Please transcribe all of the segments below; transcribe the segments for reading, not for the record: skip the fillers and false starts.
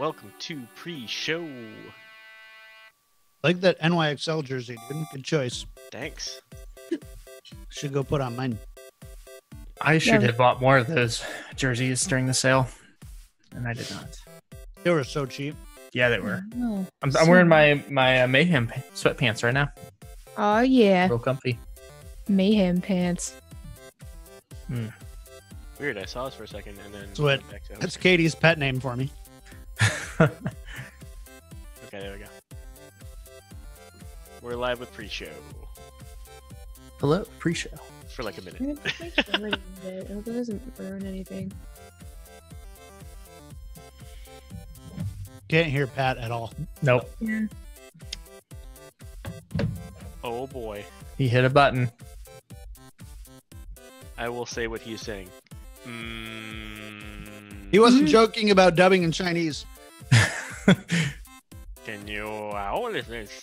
Welcome to pre-show. Like that NYXL jersey, dude. Good choice. Thanks. Should go put on mine. I should have bought more of those jerseys during the sale, and I did not. They were so cheap. Yeah, they were. Oh, I'm wearing my Mayhem sweatpants right now. oh yeah, Real comfy. Mayhem pants. Weird, I saw this for a second and then Sweat. went back to That's Katie's pet name for me. Okay, there we go. We're live with pre-show Hello, pre-show. for like a minute. I hope it doesn't ruin anything. Can't hear Pat at all. Nope. Yeah. Oh boy. He hit a button. I will say what he's saying. He wasn't joking about dubbing in Chinese. Can you... oh,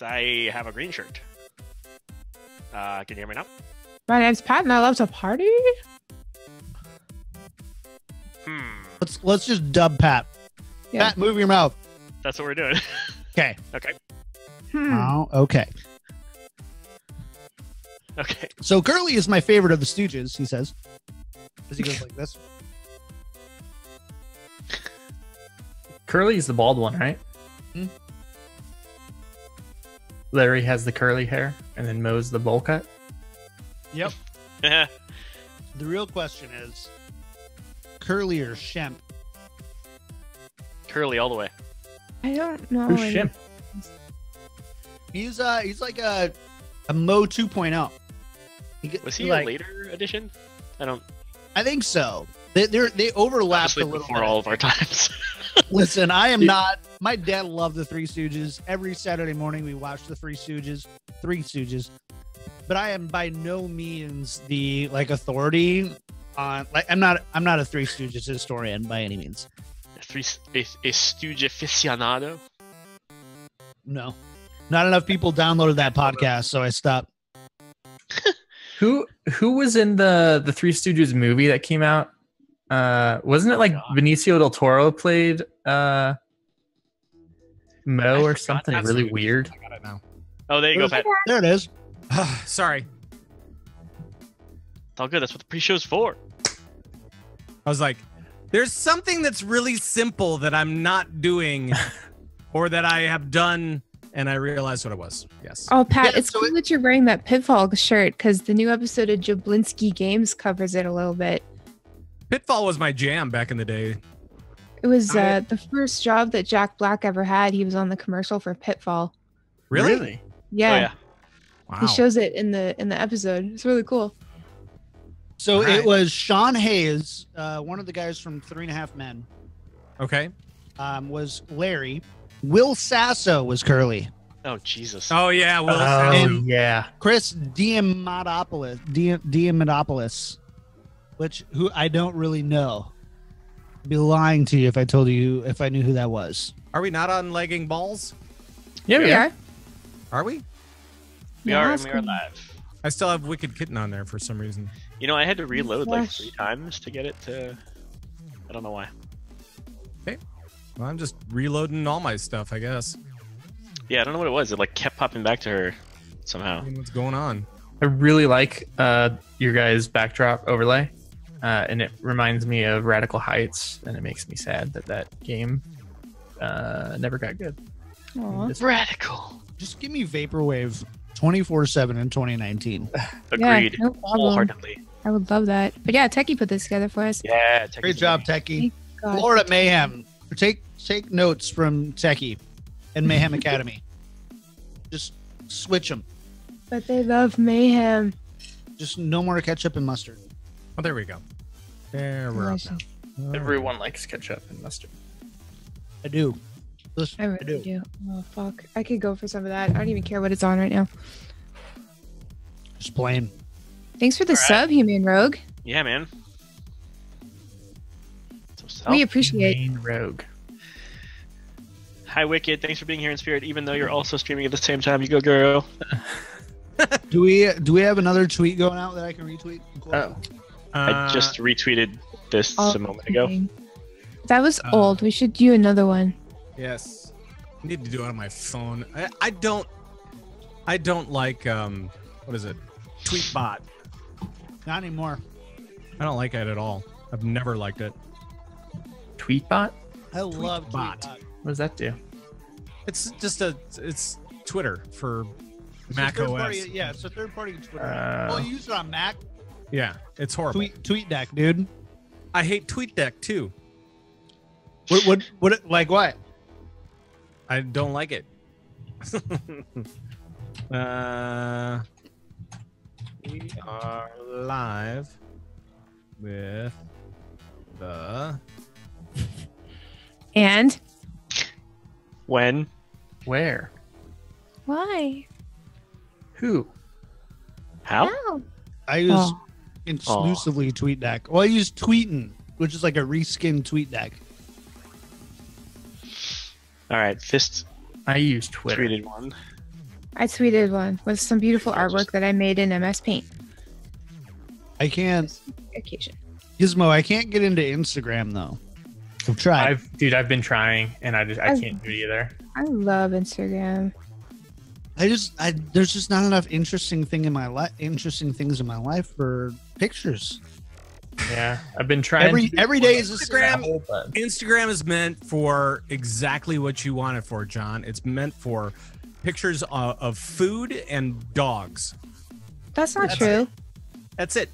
I have a green shirt. Can you hear me now? My name's Pat, and I love to party. Let's just dub Pat. Yeah. Pat, move your mouth. That's what we're doing. Okay. Okay. Oh, okay. Okay. So Curly is my favorite of the Stooges, he says. As he goes like this. Curly's the bald one, right? Hmm. Larry has the curly hair, and then Moe's the bowl cut. Yep. The real question is Curly or Shemp? Curly all the way. I don't know. Who's any- Shim? He's like a Mo 2.0. Was he like, a later edition? I think so. They overlap Honestly, a little before bit. all of our times. Listen, I am not. My dad loved the Three Stooges. Every Saturday morning we watch the Three Stooges. But I am by no means the authority on I'm not a Three Stooges historian by any means. a stooge aficionado. No. Not enough people downloaded that podcast, so I stopped. Who was in the Three Stooges movie that came out? Wasn't it like Benicio del Toro played Mo or something that really movie. weird? I got it now. Oh, there you go, Pat. There it is. Sorry. It's all good. That's what the pre-show's for. I was like, there's something that's really simple that I'm not doing or that I have done, and I realized what it was. Yes. Oh, Pat, Yeah, it's so cool that you're wearing that Pitfall shirt because the new episode of Jablinski Games covers it a little bit. Pitfall was my jam back in the day. It was I- the first job that Jack Black ever had. He was on the commercial for Pitfall. Really? Yeah, Oh, yeah. Wow. he shows it in the episode. It's really cool. So Right. it was Sean Hayes, one of the guys from 3.5 Men, Okay. was Larry. Will Sasso was Curly. Oh, Jesus. Oh, yeah. Well, Oh, And- yeah. Chris Diamantopoulos, who I don't really know. I'd be lying to you if I told you if I knew who that was. are we not on legging balls? Yeah, We are. Are we? we Yeah, are that's we are cool. live. I still have Wicked Kitten on there for some reason. You know, I had to reload like Flash. 3 times to get it to... I don't know why. Well, I'm just reloading all my stuff, I guess. Yeah, I don't know what it was. It like kept popping back to her somehow. I mean, what's going on? I really like your guys' backdrop overlay, and it reminds me of Radical Heights, and it makes me sad that game never got good. Aw. Just- Radical. Just give me Vaporwave 24/7 in 2019. Agreed. no problem. Wholeheartedly. I would love that. But yeah, Techie put this together for us. Yeah. Great job, Techie. God. Florida Mayhem. Take notes from Techie and Mayhem Academy. Just switch them. But they love mayhem. Just no more ketchup and mustard. Oh, there we go. There we're up now. Delicious. Everyone likes ketchup and mustard. I do. Listen, I really do. Oh fuck! I could go for some of that. I don't even care what it's on right now. Just plain. Thanks for the All right. sub, Human Rogue. Yeah, man. So We appreciate. Main Rogue. Hi, Wicked. Thanks for being here in spirit, even though you're also streaming at the same time. You go, girl. Do we have another tweet going out that I can retweet? Oh, I just retweeted this a moment ago. That was old. We should do another one. Yes. I need to do it on my phone. I don't like what is it? Tweetbot. Not anymore. I don't like it at all. I've never liked it. Tweetbot? I love Tweetbot. Tweetbot. What does that do? It's just it's Twitter for It's Mac a third OS. Party, yeah, it's a third-party Twitter. Well, you use it on Mac. Yeah, it's horrible. TweetDeck, dude. I hate TweetDeck too. What? Like what? I don't like it. We are live with the And When? Where? why? Who? How? How? I use Oh. exclusively TweetDeck. Well, I use Tweetin, which is like a reskinned TweetDeck. All right, Fist I use Twitter. tweeted one. I tweeted one with some beautiful artwork that I made in MS Paint. I can't, Occasion. Gizmo. I can't get into Instagram though. I've tried. I've been trying, and I can't do it either. I love Instagram. There's just not enough interesting things in my life for pictures. Yeah, I've been trying. Every day is a Instagram. But Instagram is meant for exactly what you want it for, John. It's meant for pictures of food and dogs. That's not That's true. That's it.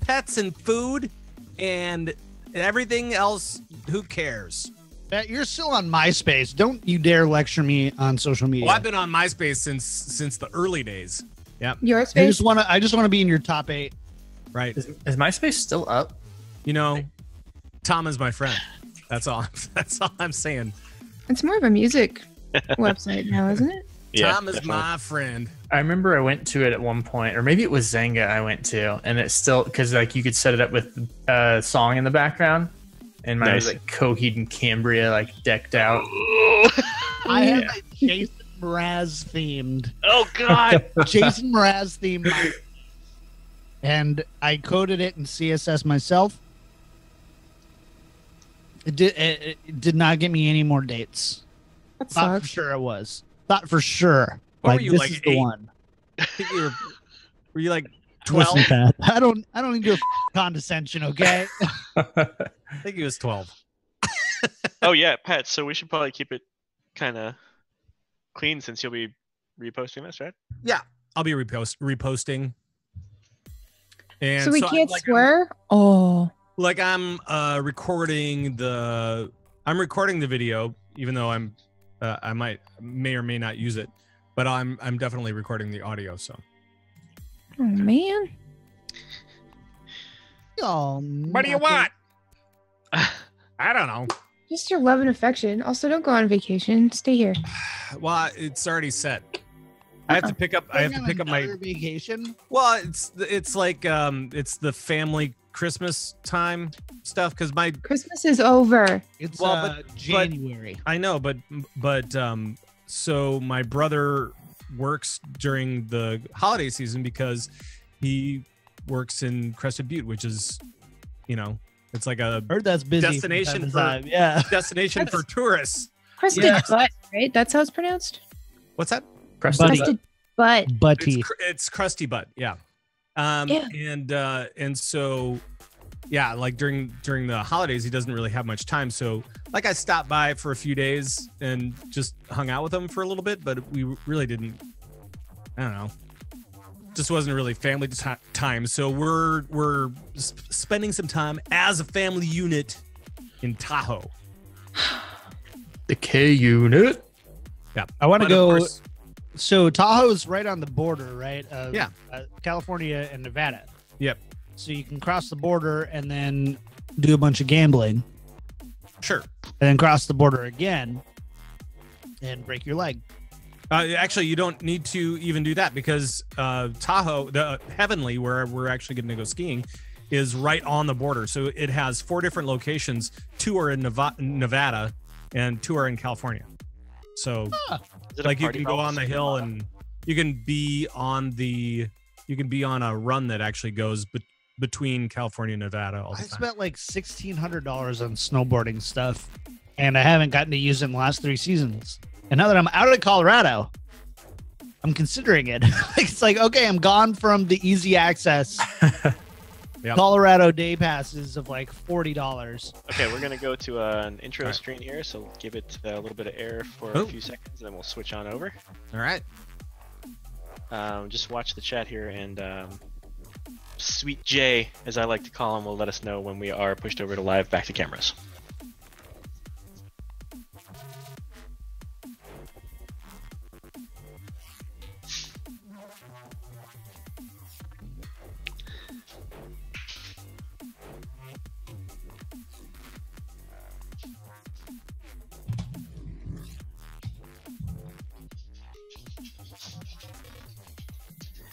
Pets and food and everything else. Who cares? Matt, you're still on MySpace. Don't you dare lecture me on social media. Well, I've been on MySpace since the early days. Yep. Your I space. just want to be in your top 8. Right. is MySpace still up? You know, Tom is my friend. That's all. That's all I'm saying. It's more of a music website now, isn't it? Tom is definitely. my friend. I remember I went to it at one point, or maybe it was Zynga I went to, and it's still because like you could set it up with a song in the background, and mine was Nice. like Coheed and Cambria like decked out. I have a Jason Mraz themed. Oh God! Jason Mraz themed. And I coded it in CSS myself. It did not get me any more dates. That Thought for sucks. sure it was. Thought for sure. What were you, this like, is the 8? one. I think were you like 12? Listen, Pat, I don't need your condescension, okay? I think he was 12. Oh yeah, Pat. So we should probably keep it kind of clean since you'll be reposting this, right? Yeah, I'll be reposting. And So we can't like, swear? Oh. Like I'm recording the video, even though I may or may not use it, but I'm definitely recording the audio. So Oh, man. Oh, what do you want? I don't know. Just your love and affection. Also, don't go on vacation. Stay here. Well, it's already set. I have to pick up. I have to pick up my. vacation. Well, it's like it's the family Christmas time stuff because my Christmas is over. It's Well, January. I know, but so my brother works during the holiday season because he works in Crested Butte, which is, it's like a Heard that's busy. from Destination time to for- time. Yeah. destination for tourists. Crested Yes. butt, right? That's how it's pronounced? What's that? Preston, Buddy. Crested butt. Butty. It's crusty butt, yeah. Yeah. And so yeah, like during the holidays he doesn't really have much time, so like I stopped by for a few days and just hung out with him for a little bit, but we really didn't, I don't know, just wasn't really family time. So we're spending some time as a family unit in Tahoe. the K unit. Yeah, I want to But of go. course- So Tahoe's right on the border, right? Of, Yeah. California and Nevada. Yep. So you can cross the border and then do a bunch of gambling, Sure. and then cross the border again and break your leg. Actually, you don't need to even do that because Tahoe, the Heavenly, where we're actually going to go skiing, is right on the border. So it has 4 different locations. 2 are in Nevada and 2 are in California. So Is it a like you party can go house? on the hill and you can be on a run that actually goes between California and Nevada all I the time. spent like $1,600 on snowboarding stuff and I haven't gotten to use it in the last 3 seasons. And now that I'm out of Colorado, I'm considering it. It's like, okay, I'm gone from the easy access Yep. Colorado day passes of like $40. Okay, we're gonna go to an intro Alright. screen here, so give it a little bit of air for Oh. a few seconds, and then we'll switch on over. All right. Just watch the chat here, and Sweet J, as I like to call him, will let us know when we are pushed over to live back to cameras.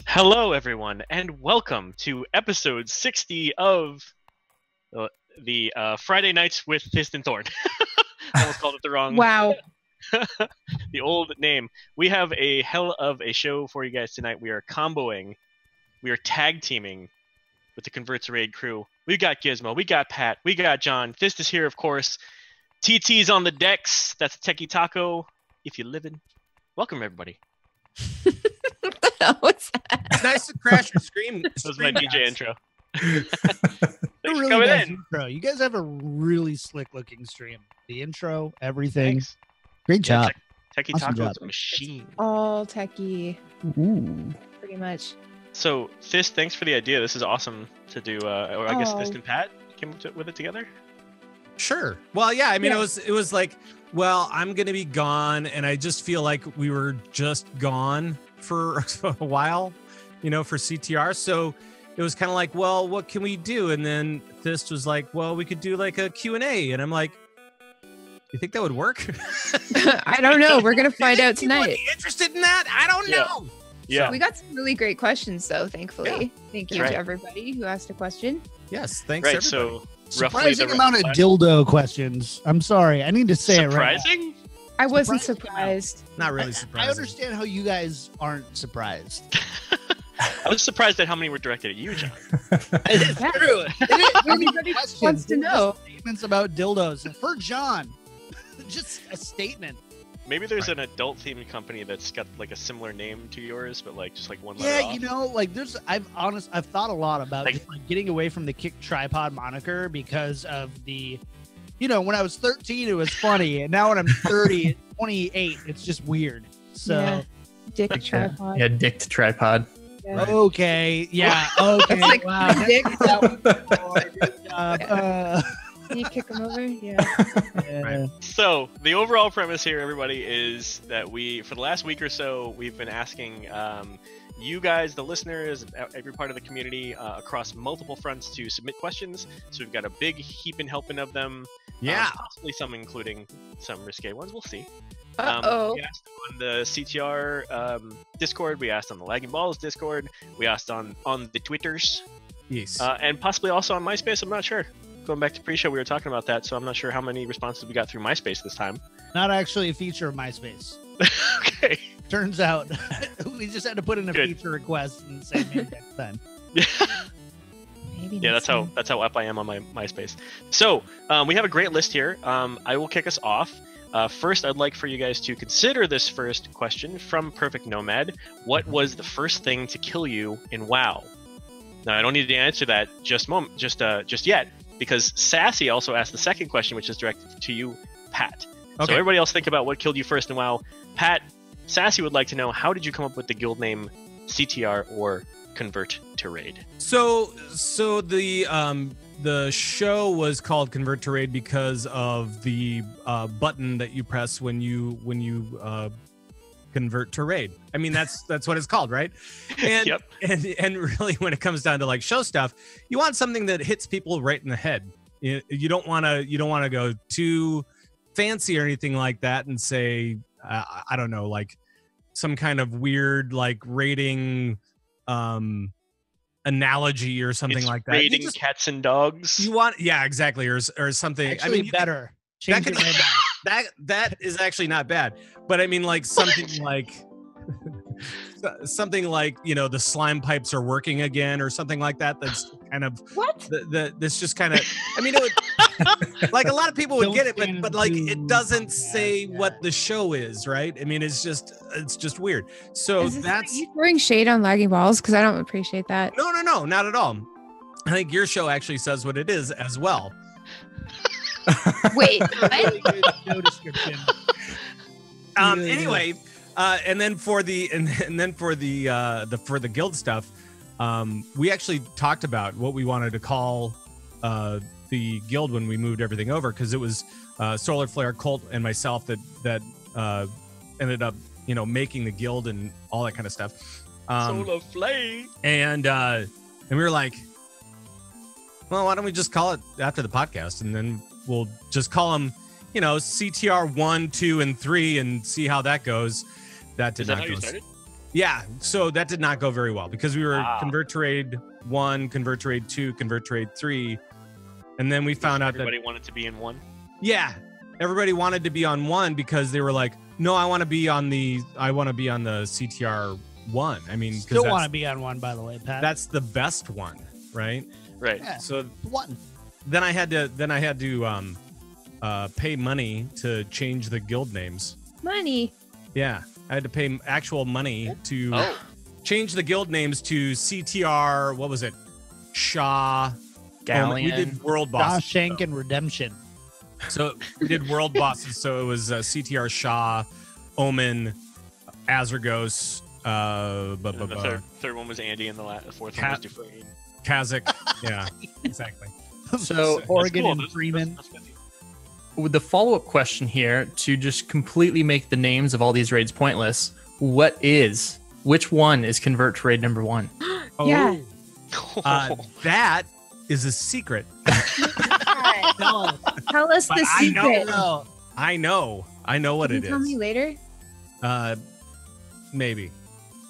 Hello, everyone, and welcome to episode 60 of the Friday Nights with Fist and Thorn. I almost called it the wrong, Wow. the old name. We have a hell of a show for you guys tonight. We are comboing, we are tag teaming with the Convert to Raid crew. We got Gizmo, we got Pat, we got John. Fist is here, of course. TT's on the decks. That's Techie Taco. If you're living, welcome everybody. What the hell was that? It's nice to crash and scream. That was my DJ intro. It Thanks for really coming nice in. intro. You guys have a really slick looking stream. The intro, everything. Thanks. Great Yeah, job. Techie Awesome Taco job. is a machine. All techie, Ooh. pretty much. So, Fist, thanks for the idea. This is awesome to do. Or I guess Oh. Fist and Pat came up with it together. Sure. Well, yeah. I mean, Yeah. it was like, well, I'm gonna be gone, and I just feel like we were just gone for a while, for CTR. So it was kind of like, well, what can we do? And then Fist was like, well, we could do like a Q&A, and I'm like, you think that would work? I don't know. We're gonna find out People would tonight. be interested in that? I don't Yeah. know. Yeah. We got some really great questions, though. Thankfully, thank you Right. to everybody who asked a question. Yes. Thanks. Right. everybody. So, roughly Surprising the amount of dildo questions. I'm sorry. I need to say it right. surprising. I wasn't Surprising surprised. Not really I surprising. understand how you guys aren't surprised. I was surprised at how many were directed at you, John. It's Yeah. true. Everybody wants to know. Statements about dildos. For John, just a statement. Maybe there's an adult themed company that's got like a similar name to yours, but like just like one letter Yeah, off. like I've thought a lot about Like- just like getting away from the Kick Tripod moniker because of the, when I was 13 it was funny, and now when I'm 30, 28, it's just weird. So Yeah. Dick tripod. Yeah, dick to tripod. Yeah. okay, yeah, okay, It's like wow. my dick. Good job. Can you kick him over? Yeah. Yeah. So the overall premise here, everybody, is that for the last week or so, we've been asking you guys, the listeners, every part of the community across multiple fronts to submit questions. So we've got a big heaping helping of them. Yeah. Possibly some including some risque ones. We'll see. Uh-oh. We asked on the CTR Discord. We asked on the Lagging Balls Discord. We asked on the Twitters. Yes. And possibly also on MySpace. I'm not sure. Going back to pre-show, we were talking about that, so I'm not sure how many responses we got through MySpace this time. Not actually a feature of MySpace. Okay. Turns out we just had to put in a Good. feature request and say maybe next time. Maybe Yeah, next that's time. how up I am on my MySpace. So we have a great list here. I will kick us off. First, I'd like for you guys to consider this first question from Perfect Nomad. What was the first thing to kill you in WoW? Now, I don't need to answer that just yet, because Sassy also asked the second question, which is directed to you, Pat. So Okay. everybody else think about what killed you first in WoW. Pat, Sassy would like to know, how did you come up with the guild name CTR or Convert to Raid? So the show was called Convert to Raid because of the button that you press when you convert to raid. I mean, that's what it's called, right? And, Yep. and really, when it comes down to like show stuff, you want something that hits people right in the head. You don't want to go too fancy or anything like that and say I don't know, like some kind of weird like rating analogy or something It's like that. You raiding just- cats and dogs. you want, yeah, exactly, or something. Actually, I mean, you can- better. Change that it could- right now. that is actually not bad, but I mean, like something like something like the slime pipes are working again or something like that. That's kind of What? this just kind of. I mean, it would. Like a lot of people would Don't get it, stand but like in it the doesn't podcast, say yeah. what the show is, right? I mean, it's just weird. So Is this like that's you throwing shade on lagging balls? Because I don't appreciate that. no, not at all. I think your show actually says what it is as well. Wait, Really good show description. Yeah. Anyway, and then for the for the guild stuff, we actually talked about what we wanted to call the guild when we moved everything over, because it was Solar Flare, Colt, and myself that ended up making the guild and all that kind of stuff. Solar Flame. And we were like, well, why don't we just call it after the podcast, and then we'll just call them, CTR 1, 2, and 3, and see how that goes. That did Is that not how go. you started? Yeah, so that did not go very well because we were Ah. Convert Trade 1, Convert Trade 2, Convert Trade 3, and then we found out that Everybody wanted to be in one. yeah, everybody wanted to be on 1 because they were like, no, I want to be on the CTR 1. I mean, 'cause Still that's- want to be on one, by the way, Pat. that's the best one, right? Right. Yeah. So one. then I had to pay money to change the guild names. money. Yeah, I had to pay actual money to Oh, change the guild names to CTR. What was it? Shaw. Galleon. We did world bosses. Shawshank and Redemption. So we did world bosses. So it was CTR Shaw, Omen, Azragos, and the third one was Andy, and the fourth one was Cat- Dufresne. Kazakh. Yeah, exactly. So Oregon That's and cool. Freeman. That's good. with the follow-up question here, to just completely make the names of all these raids pointless, which one is Convert Trade number 1? Yeah. That is a secret. No, Tell us But the I know- secret. no. I know what Can it you tell me is. later? Maybe.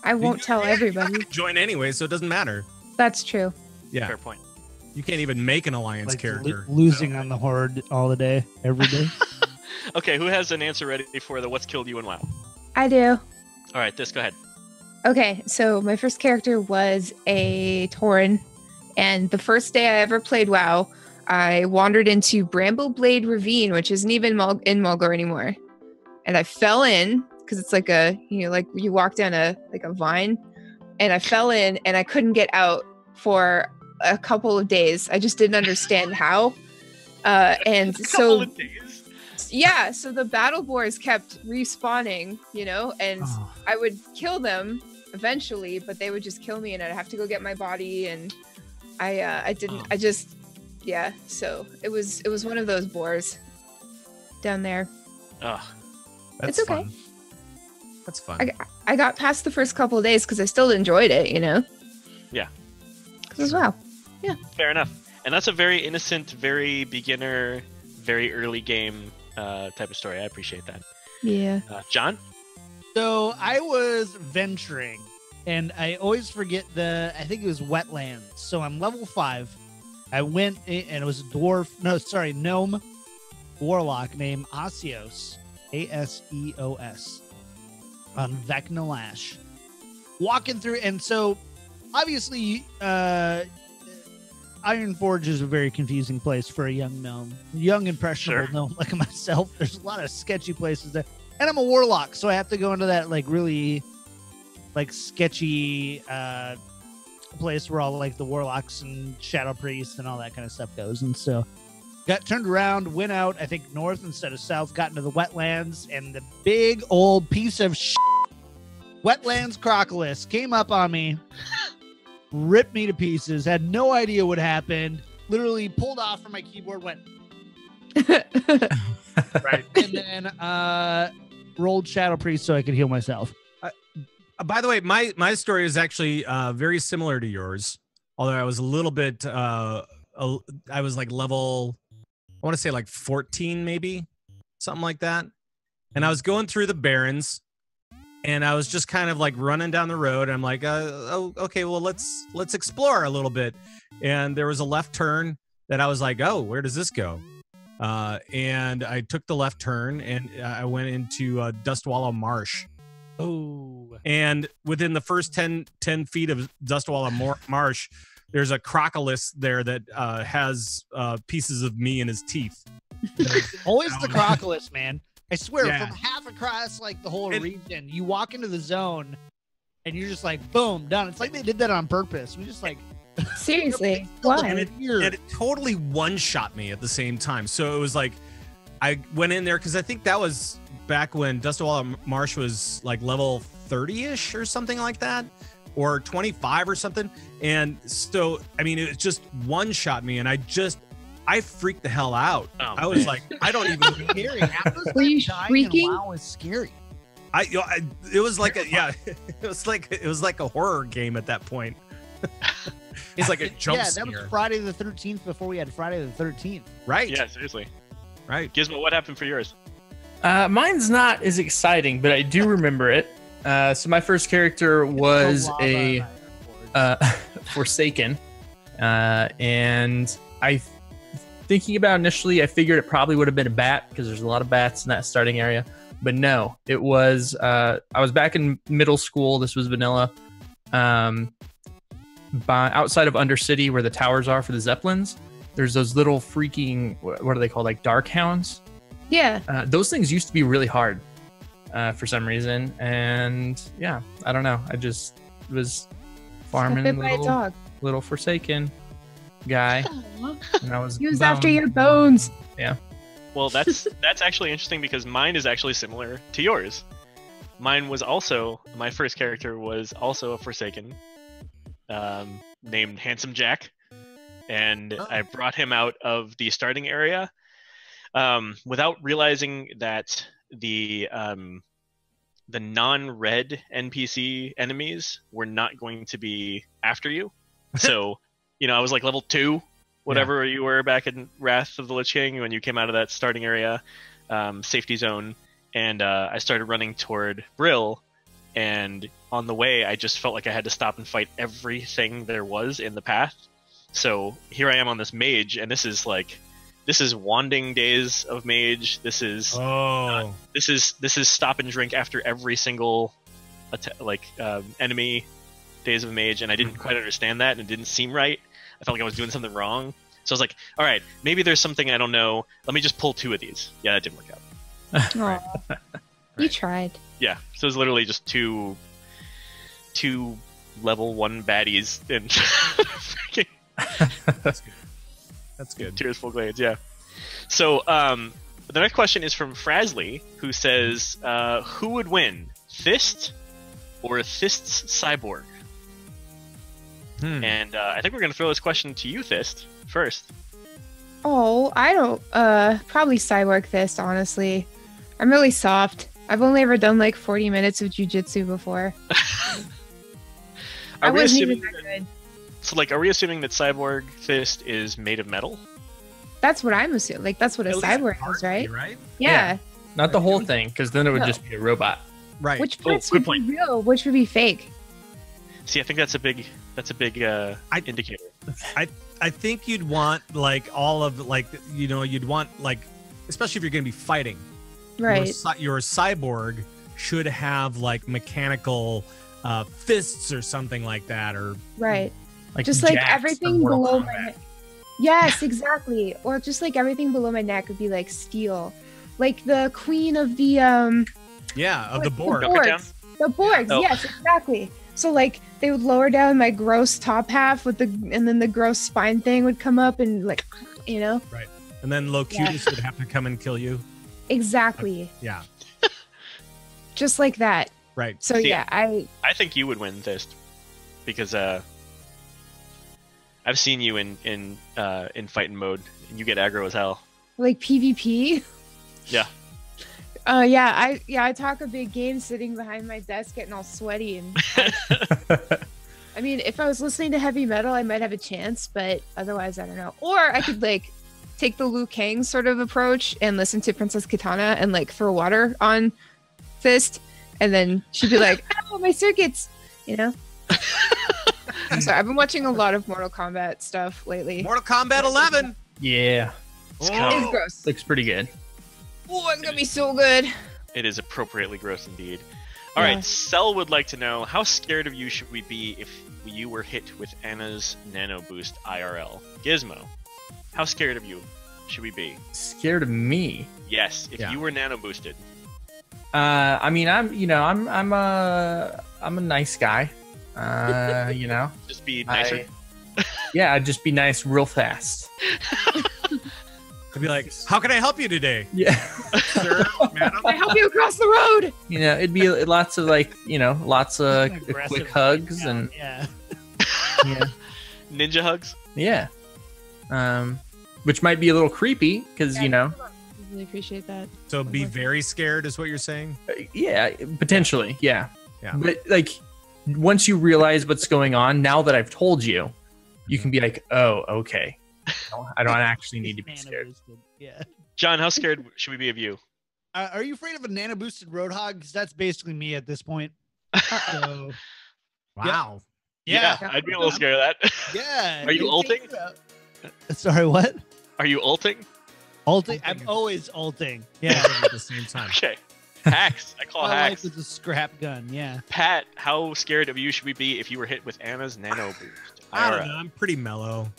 I won't tell everybody. Join anyway, so it doesn't matter. That's true. Yeah, Fair point. you can't even make an alliance Like character. losing on the horde all the day, every day. Okay, who has an answer ready for the what's killed you in WoW? I do. All right, this go ahead. Okay, so my first character was a Tauren, and the first day I ever played WoW, I wandered into Brambleblade Ravine, which isn't even in Mulgore anymore, and I fell in because it's like like you walk down a vine, and I fell in and I couldn't get out for a couple of days. I just didn't understand how, and A couple so of days. yeah, so the battle boars kept respawning, and Oh. I would kill them eventually, but they would just kill me, and I'd have to go get my body, and I didn't. I just, yeah. So it was one of those boars down there. Ugh. That's It's okay. fun. That's fun. I got past the first couple of days because I still enjoyed it, Yeah. Because wow. Fair enough. And that's a very innocent, very beginner, very early game type of story. I appreciate that. Yeah. John? So I was venturing, and I always forget I think it was wetlands. So I'm level 5. I went and it was a gnome warlock named Asios, Aseos, on Vecna-Lash. Walking through, and so obviously, Ironforge is a very confusing place for a young gnome, young impressionable Sure. gnome like myself. There's a lot of sketchy places there. And I'm a warlock, so I have to go into that really sketchy place where all the warlocks and shadow priests and all that kind of stuff goes. And so got turned around, went out, I think north instead of south, got into the wetlands, and the big old piece of wetlands Crocodilus came up on me, ripped me to pieces, had no idea what happened, literally pulled off from my keyboard, went Right. and then rolled Shadow Priest so I could heal myself. By the way, my story is actually very similar to yours, although I was a little bit. I was level, I want to say 14, maybe something like that, and I was going through the Barrens, and I was just kind of running down the road. And I'm like, oh, okay, well let's explore a little bit, and there was a left turn that I was like, oh, where does this go? And I took the left turn, and I went into Dustwallow Marsh. Oh, And within the first 10 feet of Dustwallow Marsh, there's a Crocodilus there that has pieces of me in his teeth. Always the Crocodilus, man. I swear, Yeah. from half across like the whole And- region, you walk into the zone, and you're just like, boom, done. It's like they did that on purpose. We just like Seriously, And why? it, and it totally one-shot me at the same time. So it was like, I went in there because I think that was back when Dustawalla Marsh was like level 30-ish or something like that, or 25 or something. And so, I mean, it just one-shot me, and I freaked the hell out. Oh, I was man. like, I don't even. scary. Half the Were you time shrieking? in WoW is scary. It was like it was like a horror game at that point. It's like a jump Yeah, that scare, was Friday the 13th before we had Friday the 13th. right? Yeah, seriously. Right. Gizmo, what happened for yours? Mine's not as exciting, but I do remember it. So my first character was Lava a and Iron Forge. Forsaken, and thinking about it initially, I figured it probably would have been a bat because there's a lot of bats in that starting area. But no, it was. I was back in middle school. This was vanilla. Outside of Undercity, where the towers are for the Zeppelins, there's those little freaking, what are they called, like dark hounds. Yeah. Those things used to be really hard for some reason, and yeah, I don't know. I just was farming Got bit by a dog. little Forsaken guy, and I was. He was bound. after your bones. Well, that's actually interesting because mine is actually similar to yours. Mine was also, my first character was also a Forsaken, named Handsome Jack, and I brought him out of the starting area without realizing that the non-red NPC enemies were not going to be after you. So, I was like level 2, whatever you were back in Wrath of the Lich King when you came out of that starting area, safety zone, and I started running toward Brill, and on the way I just felt like I had to stop and fight everything there was in the path. So here I am on this mage, and this is wanding days of mage. This is this is stop and drink after every single enemy days of mage, and I didn't quite understand that, and it didn't seem right. I felt like I was doing something wrong. So I was like, all right, maybe there's something I don't know. Let me just pull 2 of these. Yeah, that didn't work out. Aw. You tried. Yeah, so it was literally just two level 1 baddies and freaking That's good. Tearsful Glades, yeah. So the next question is from Frasley, who says, who would win, Thist or Thist's Cyborg? And I think we're going to throw this question to you, Thist, first. Oh, I don't. Probably Cyborg Fist, honestly. I'm really soft. I've only ever done like 40 minutes of jujitsu before. I Are we wasn't even assuming that that, good. so, like, are we assuming that Cyborg Fist is made of metal? That's what I'm assuming. Like, that's what a At least cyborg is, partly, right? Right. Yeah. Not the whole thing, because then it would No. just be a robot. Right. Which Oh, parts good would be real? Which would be fake? See, I think that's a big indicator. I think you'd want like all of like you'd want like, especially if you're going to be fighting. Right. Your cyborg should have like mechanical fists or something like that, or Right. Like Just like Jax everything from Mortal below Kombat. my neck. Yes, exactly. Or just like everything below my neck would be like steel. Like the queen of the of the what- board. Knock it down? The Borgs, Oh. yes, exactly. So like they would lower down my gross top half and then the gross spine thing would come up and like, And then Locutus would have to come and kill you. exactly, Yeah. just like that. Right. So See, yeah, I I think you would win Thist because I've seen you in fighting mode, and you get aggro as hell. like PvP. Yeah. I talk a big game sitting behind my desk getting all sweaty and I mean, if I was listening to heavy metal, I might have a chance, but otherwise, I don't know. Or I could like take the Liu Kang sort of approach and listen to Princess Katana and like throw water on Fist, and then she'd be like, "Oh, my circuits," I'm sorry, I've been watching a lot of Mortal Kombat stuff lately. Mortal Kombat 11. Yeah, It's Oh. coming. It's gross. looks pretty good. Oh, it's gonna be so good. It is appropriately gross indeed. All Yeah. right, Cell would like to know, how scared of you should we be if you were hit with Anna's Nano Boost IRL? Gizmo, how scared of you should we be? Scared of me? Yes, if Yeah. you were Nano Boosted. I mean, I'm a nice guy. You know, Just be nicer. yeah, I'd just be nice real fast. I'd be like, how can I help you today, Yeah. sir, madam? Can I help you across the road? You know, it'd be lots of lots of Aggressive quick hugs Yeah, and yeah. yeah, Ninja hugs. yeah. Which might be a little creepy because I really appreciate that. So be very scared is what you're saying. yeah, potentially, yeah. Yeah. But like, once you realize what's going on, now that I've told you, you can be like, oh, okay. I don't actually need to be Nano scared. boosted. Yeah. John, how scared should we be of you? Are you afraid of a nano boosted roadhog? Because that's basically me at this point. So, Wow. Yeah, I'd be a little scared of that. yeah. Are you it ulting? takes Sorry, what? Are you ulting? Ulting? I'm always ulting. Yeah. Yeah. At the same time. Okay. Hacks. I call My hacks. life is a scrap gun. Yeah. Pat, how scared of you should we be if you were hit with Anna's Nano Boost? I don't IRL. know. I'm pretty mellow.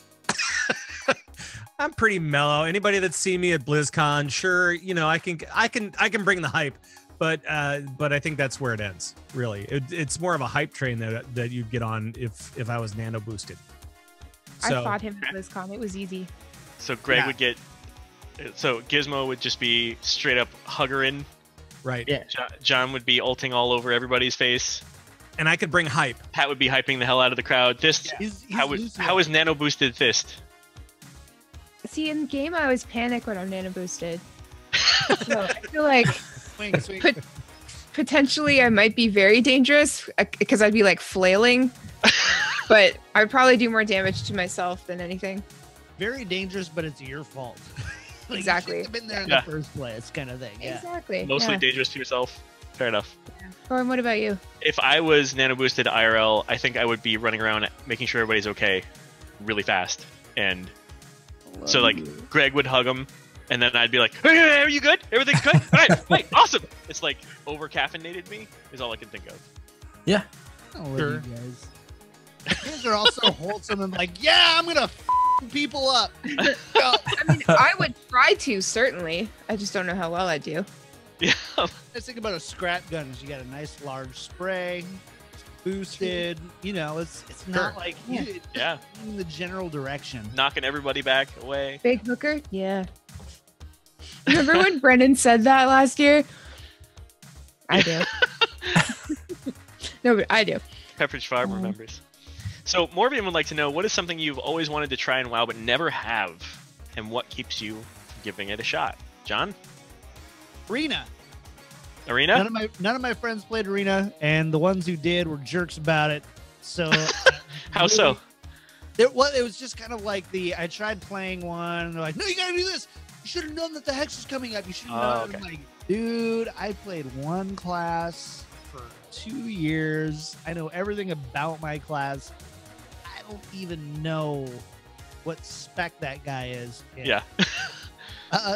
I'm pretty mellow. Anybody that's seen me at BlizzCon, sure, you know, I can bring the hype, but I think that's where it ends. Really, it's more of a hype train that you'd get on if I was nano boosted. So I fought him at BlizzCon. It was easy. So Greg Yeah. would get. So Gizmo would just be straight up huggering. right, Yeah. John would be ulting all over everybody's face. and I could bring hype. Pat would be hyping the hell out of the crowd. Fist. He's How is Nano Boosted Fist? See, in game, I always panic when I'm nano boosted. So I feel like swing? potentially I might be very dangerous because I'd be like flailing, but I'd probably do more damage to myself than anything. Very dangerous, but it's your fault. Like, Exactly. You shouldn't have been there in Yeah. the first place, kind of thing. Yeah. Exactly. Mostly yeah. dangerous to yourself. Fair enough. Corin, what about you? If I was Nano Boosted IRL, I think I would be running around making sure everybody's okay really fast. And so, like, Greg would hug him, and then I'd be like, hey, are you good? Everything's good? All right, awesome. It's like over caffeinated me is all I can think of. Yeah. I love Sure. you guys. You guys are also wholesome and like, yeah, I'm gonna people up. I mean, I would try to, certainly. I just don't know how well I do. Yeah. Let's think about a scrap gun. You got a nice large spray, boosted. You know, it's not like Yeah. it's Yeah. in the general direction. Knocking everybody back away. Big hooker? Yeah. Remember when Brendan said that last year? I do. No, but I do. Pepperidge Farm remembers. So Morbian would like to know, what is something you've always wanted to try in WoW but never have, and what keeps you from giving it a shot? John? Arena. Arena? None of my friends played Arena, and the ones who did were jerks about it. So How so? It was just kind of like I tried playing one, and they're like, no, you gotta do this. You should have known that the hex was coming up. You should have known. okay. I'm like, dude, I played one class for 2 years. I know everything about my class. I don't even know what spec that guy is. Yeah.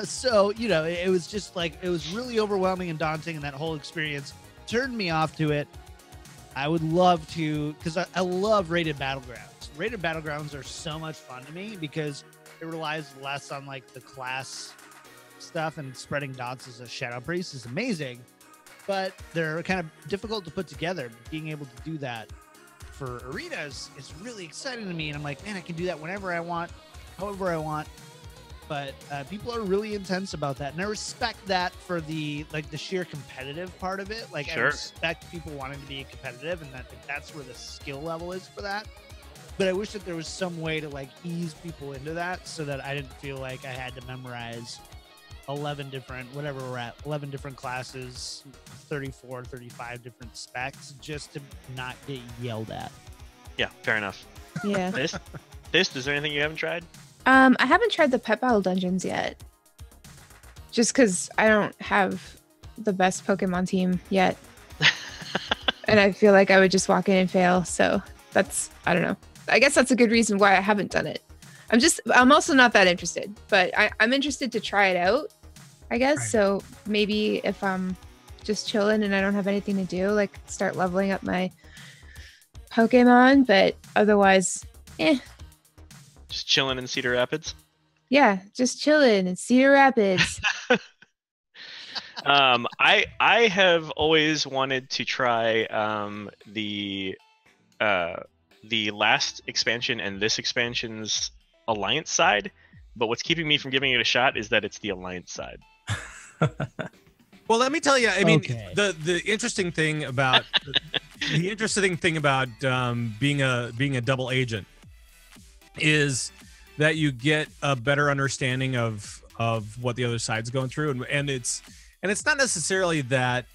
So, you know, it was just like, it was really overwhelming and daunting, and that whole experience turned me off to it. I would love to, because I love rated battlegrounds. Rated battlegrounds are so much fun to me because it relies less on like the class stuff, and spreading dots as a shadow priest is amazing, but they're kind of difficult to put together. Being able to do that for arenas is really exciting to me, and I'm like, man, I can do that whenever I want, however I want. But people are really intense about that, and I respect that for the sheer competitive part of it. Like, Sure. I respect people wanting to be competitive, and that's where the skill level is for that. But I wish that there was some way to like ease people into that, so that I didn't feel like I had to memorize 11 different classes, 34, 35 different specs just to not get yelled at. Yeah, fair enough. Yeah. This, is there anything you haven't tried? I haven't tried the pet battle dungeons yet. Just because I don't have the best Pokemon team yet. And I feel like I would just walk in and fail. So I don't know. I guess that's a good reason why I haven't done it. I'm also not that interested, but I'm interested to try it out, I guess. Right. So maybe if just chilling and I don't have anything to do, like start leveling up my Pokemon. But otherwise, Just chilling in Cedar Rapids. yeah, just chilling in Cedar Rapids. I have always wanted to try the last expansion and this expansion's Alliance side, but what's keeping me from giving it a shot is that it's the Alliance side. Well, let me tell you. I mean, Okay. the interesting thing about being a double agent is that you get a better understanding of what the other side's going through, and it's not necessarily that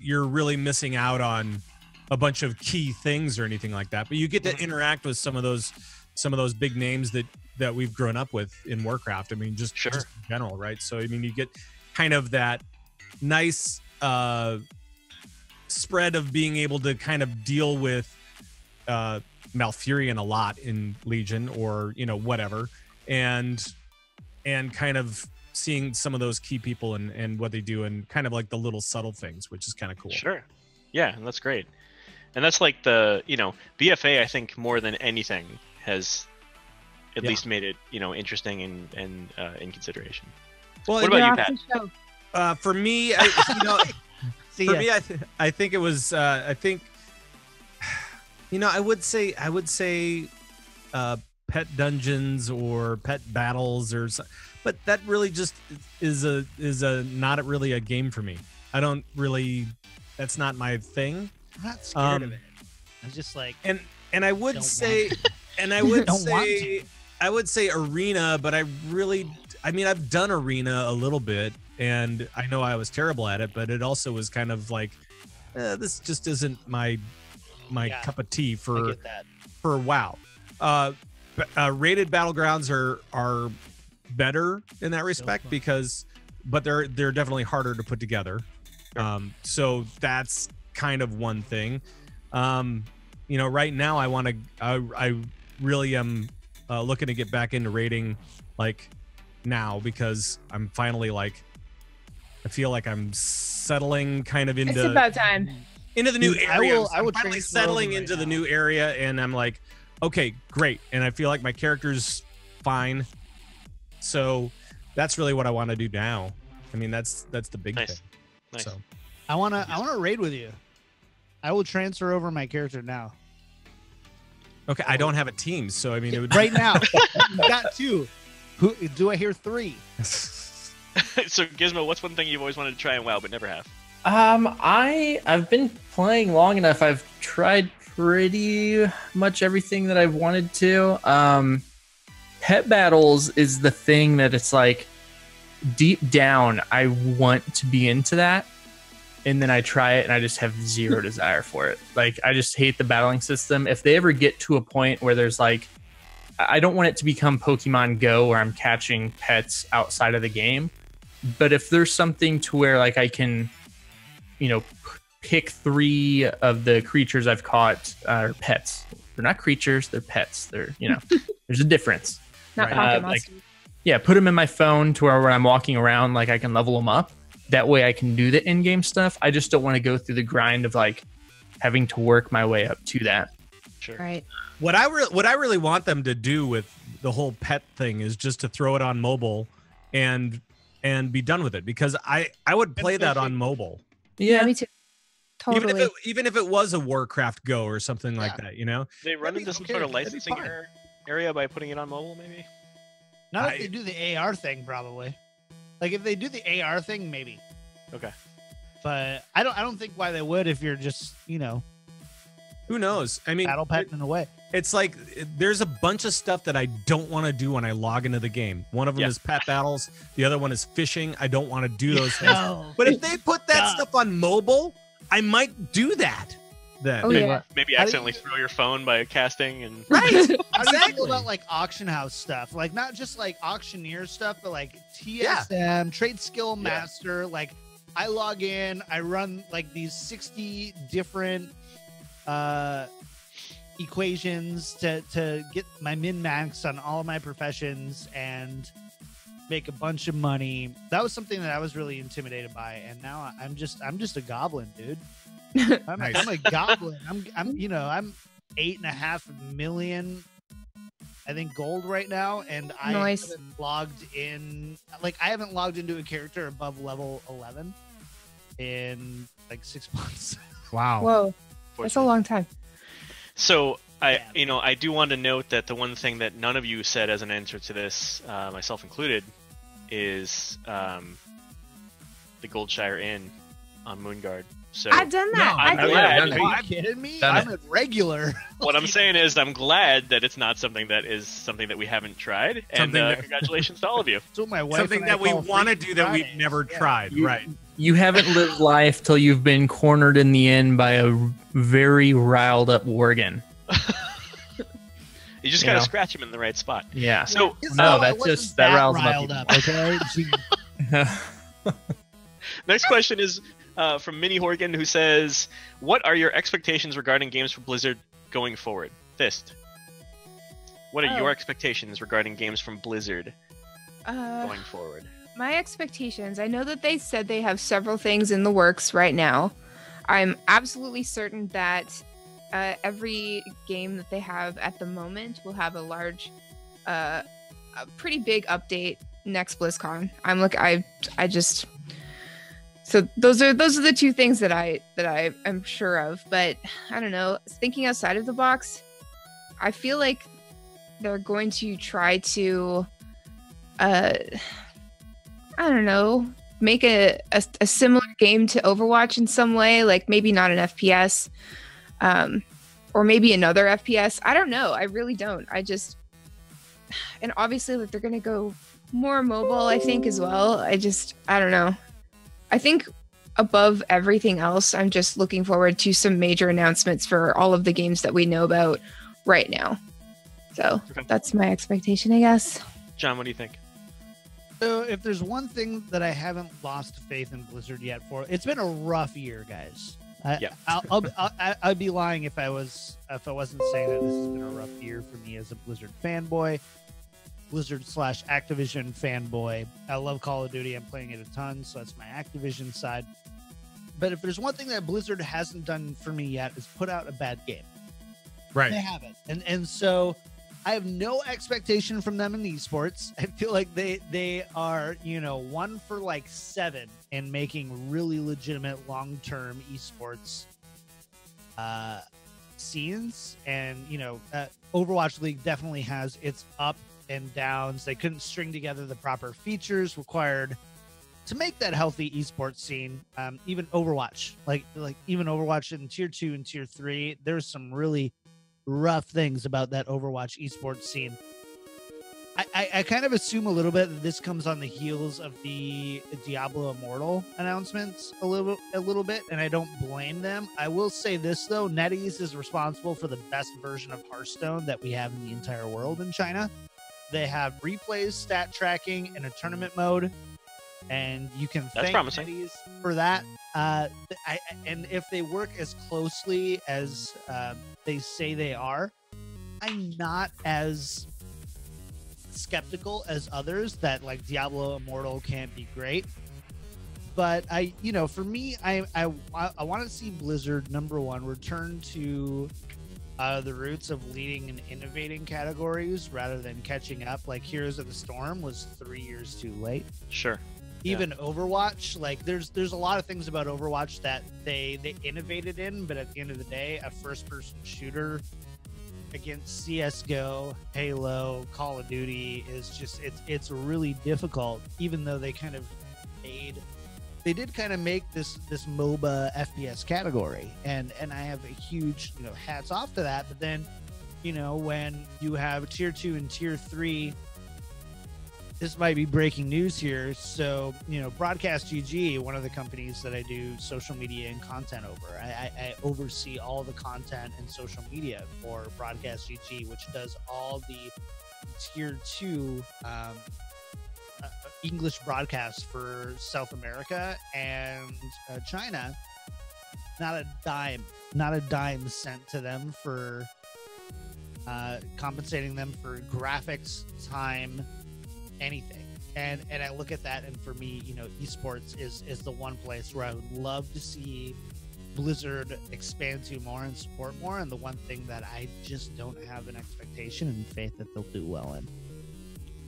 you're really missing out on a bunch of key things or anything like that, but you get to interact with some of those big names that we've grown up with in Warcraft. I mean, just in general, right? So I mean, you get kind of that nice spread of being able to kind of deal with Malfurion a lot in Legion, or whatever, and kind of seeing some of those key people and what they do, and kind of like the little subtle things, which is kind of cool. Sure. Yeah, and that's great. And that's like the, BFA, I think, more than anything has at least made it, interesting and in consideration. Well, What about you, Pat? for me, I think it was. I think, I would say, pet dungeons or pet battles or, but that really just is a not really a game for me. I don't really. That's not my thing. I'm not scared of it. I was just like, And I would Don't say, want and I would Don't want say, I would say arena, but I mean, I've done arena a little bit, and I know I was terrible at it, but it also was kind of like, this just isn't my Yeah. cup of tea I for get that. WoW. Rated battlegrounds are better in that respect fun. but they're definitely harder to put together. So that's kind of one thing. Right now I really am looking to get back into raiding like now, because I'm finally like, I feel like I'm settling kind of It's about time. into the new Dude, area. I will I'm finally transfer over settling right into the now. new area, and I'm like, okay, great. And I feel like my character's fine. So that's really what I want to do now. I mean, that's the big Nice. thing. Nice. So I wanna raid with you. I will transfer over my character now. okay, I don't have a team, so I mean, it would Right now. You got two. Who do I hear three? So, Gizmo, what's one thing you've always wanted to try in WoW but never have? I've been playing long enough. I've tried pretty much everything that I've wanted to. Pet battles is the thing that it's like, deep down, I want to be into that. And then I try it and I just have zero desire for it. Like, I just hate the battling system. If they ever get to a point where there's like, I don't want it to become Pokemon Go where I'm catching pets outside of the game. But if there's something to where like I can, pick 3 of the creatures I've caught are pets. They're not creatures, they're pets. They're, there's a difference. Not Right. Pocket Like, Monster. Yeah, put them in my phone to where when I'm walking around, like I can level them up. That way I can do the in-game stuff. I just don't want to go through the grind of like having to work my way up to that. Sure. Right. what I really want them to do with the whole pet thing is just to throw it on mobile and be done with it, because I would play that on mobile. Yeah, me too. Totally. Even if it was a Warcraft Go or something like that, They run That'd be into some okay. sort of That'd be licensing fine. area by putting it on mobile, maybe? Not if they do the AR thing, probably. Like if they do the AR thing, maybe. Okay. But I don't think why they would if you're just, Who knows? I mean, battle petting in a way. it's like there's a bunch of stuff that I don't want to do when I log into the game. One of them Yeah. is pet battles. The other one is fishing. I don't want to do those things. No. But if they put that God. stuff on mobile, I might do that. Then. Oh, yeah. Maybe How do accidentally throw your phone by casting and Right. How do you feel Exactly. about like auction house stuff? Like not just like auctioneer stuff, but like TSM, Trade Skill Master. Like I log in, I run like these 60 different equations to get my min max on all of my professions, and make a bunch of money. That was something that I was really intimidated by, and now I'm just a goblin, dude. I'm a goblin. I'm 8.5 million, I think, gold right now, and I haven't logged in. Like, I haven't logged into a character above level 11 in like 6 months. Wow. Whoa, that's a long time. So I do want to note that the one thing that none of you said as an answer to this, myself included, is the Goldshire Inn on Moonguard. So I've done that. I'm I did. glad. Are you kidding me? I'm a regular. What I'm saying is, I'm glad that it's not something that we haven't tried. And congratulations to all of you. So my wife Something that we want to do that we've never tried. Right. You haven't lived life till you've been cornered in the inn by a very riled up Worgen. You just gotta scratch him in the right spot. Yeah. So that riles riled up. Okay. Next question is from Mini Horgan, who says, "What are your expectations regarding games for Blizzard going forward?" Fist. What are your expectations regarding games from Blizzard going forward? My expectations, I know that they said they have several things in the works right now. I'm absolutely certain that every game that they have at the moment will have a pretty big update next BlizzCon. So those are the two things that I am sure of. But I don't know, thinking outside of the box, I feel like they're going to try to I don't know, make a similar game to Overwatch in some way, like maybe not an FPS, or maybe another FPS. I don't know. I really don't. And obviously, like, they're gonna go more mobile, I think, as well. I don't know. I think above everything else, I'm just looking forward to some major announcements for all of the games that we know about right now. So that's my expectation, I guess. John, what do you think? So if there's one thing that I haven't lost faith in Blizzard yet for, it's been a rough year, guys. I'd be lying if I wasn't saying that this has been a rough year for me as a Blizzard fanboy, Blizzard/Activision fanboy. I love Call of Duty. I'm playing it a ton, so that's my Activision side. But if there's one thing that Blizzard hasn't done for me yet, is put out a bad game. Right. They haven't, and so I have no expectation from them in esports. I feel like they are, 1 for like 7 in making really legitimate long-term esports scenes. And, Overwatch League definitely has its up and downs. They couldn't string together the proper features required to make that healthy esports scene. Even Overwatch, like even Overwatch in tier 2 and tier 3, there's some really rough things about that Overwatch esports scene. I kind of assume a little bit that this comes on the heels of the Diablo Immortal announcements a little bit, and I don't blame them. I will say this though, NetEase is responsible for the best version of Hearthstone that we have in the entire world in China. They have replays, stat tracking, and a tournament mode, and you can thank NetEase for that. And if they work as closely as they say they are, I'm not as skeptical as others that like Diablo Immortal can't be great. But for me, I want to see Blizzard, number one, return to the roots of leading and innovating categories rather than catching up. Like Heroes of the Storm was 3 years too late. Sure. Even Overwatch, like there's a lot of things about Overwatch that they innovated in, but at the end of the day, a first-person shooter against CS:GO, Halo, Call of Duty is just it's really difficult. Even though they did kind of make this MOBA FPS category, and I have a huge hats off to that. But then when you have tier 2 and tier 3. This might be breaking news here. So, Broadcast GG, one of the companies that I do social media and content over. I oversee all the content and social media for Broadcast GG, which does all the tier 2 English broadcasts for South America and China. Not a dime sent to them for compensating them for graphics, time, anything. And I look at that, and for me, you know, esports is the one place where I would love to see Blizzard expand to more and support more. And the one thing that I just don't have an expectation and faith that they'll do well in.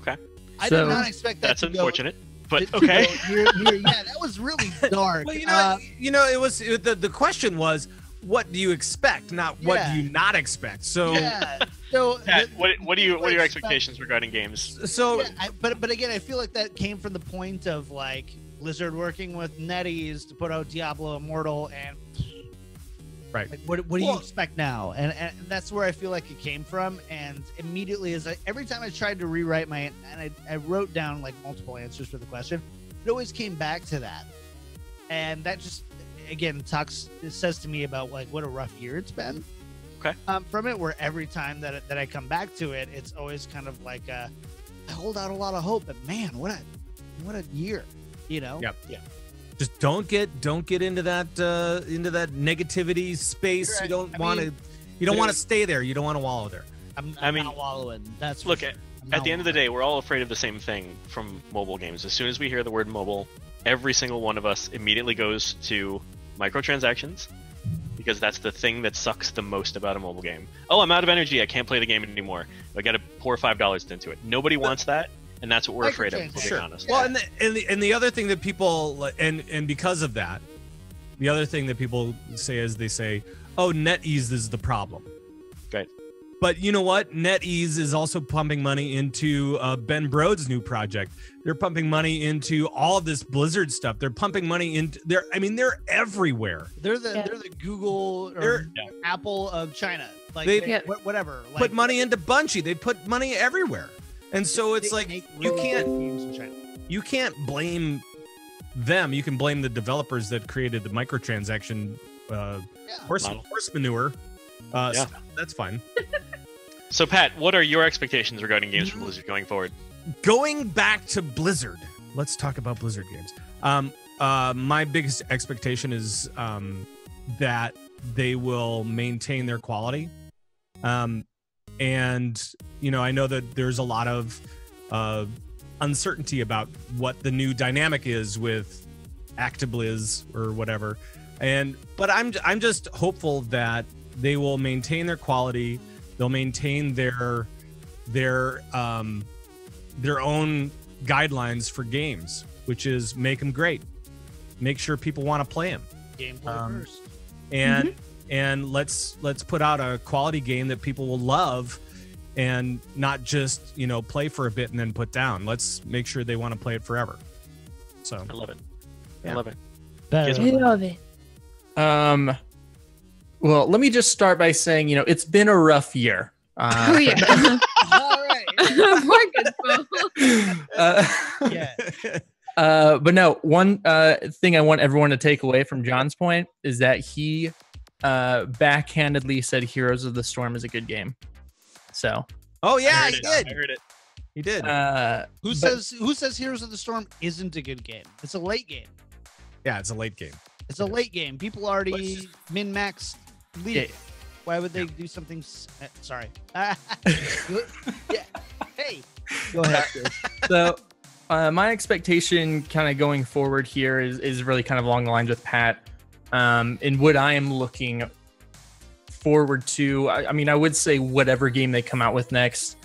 Okay. I So- did not expect that. That's to unfortunate, but to okay. go near- yeah, that was really dark. Well, it was the question was, what do you expect, not what Yeah. do you not expect. So yeah. So Pat, what are people your expect- expectations regarding games? so Yeah, but again, I feel like that came from the point of like Blizzard working with NetEase to put out Diablo Immortal, and Right. like, what do you Well- expect now? And that's where I feel like it came from. And immediately, every time I tried to rewrite I wrote down like multiple answers for the question, it always came back to that, and that just again it says to me about like what a rough year it's been. Okay. From it, where every time that I come back to it, it's always kind of like I hold out a lot of hope, but man, what a year, you know? Yep. just don't get into that negativity space. Right. You don't I want to mean, you don't want to stay there. You don't want to wallow there. I mean, not wallowing. That's for Look, sure. at the end of the day, we're all afraid of the same thing from mobile games. As soon as we hear the word mobile, every single one of us immediately goes to microtransactions, because that's the thing that sucks the most about a mobile game. Oh, I'm out of energy. I can't play the game anymore. I got to pour $5 into it. Nobody wants that, and that's what we're afraid of. To be Sure. honest. Well, and the other thing that people and because of that, the other thing that people say is they say, "Oh, NetEase is the problem." Right. But you know what? NetEase is also pumping money into Ben Brode's new project. They're pumping money into all of this Blizzard stuff. They're pumping money into they're everywhere. they're the Yeah. they're the Google or They're- Apple of China. Like They- Yeah. whatever. Like, Put money into Bungie. They put money everywhere. And so it's they like make you really can't good games in China. you can't blame them. You can blame the developers that created the microtransaction horse Model. manure. Yeah. Stuff. That's fine. So, Pat, what are your expectations regarding games from Blizzard going forward? Going back to Blizzard, let's talk about Blizzard games. My biggest expectation is that they will maintain their quality. And you know, I know that there's a lot of uncertainty about what the new dynamic is with ActiBliz or whatever. But I'm just hopeful that they will maintain their quality. They'll maintain their own guidelines for games, which is make them great, make sure people want to play them, Gameplay first. and let's put out a quality game that people will love, and not just play for a bit and then put down. Let's make sure they want to play it forever. So I love it. I Yeah. love it. Better. Gizmo. I love it. Well, let me just start by saying, it's been a rough year. Oh yeah. All right. Poor Gizmo. Yeah. But no, one thing I want everyone to take away from John's point is that he backhandedly said Heroes of the Storm is a good game. So oh yeah, I he heard it. did. I heard it. He did. Who says Heroes of the Storm isn't a good game? It's a late game. Yeah, it's a late game. It's a late game. People already min-max lead. Yeah. Why would they do something? Sorry. Yeah. Hey, go ahead. Chris. So my expectation kind of going forward here is really kind of along the lines with Pat. And what I am looking forward to, I mean, I would say whatever game they come out with next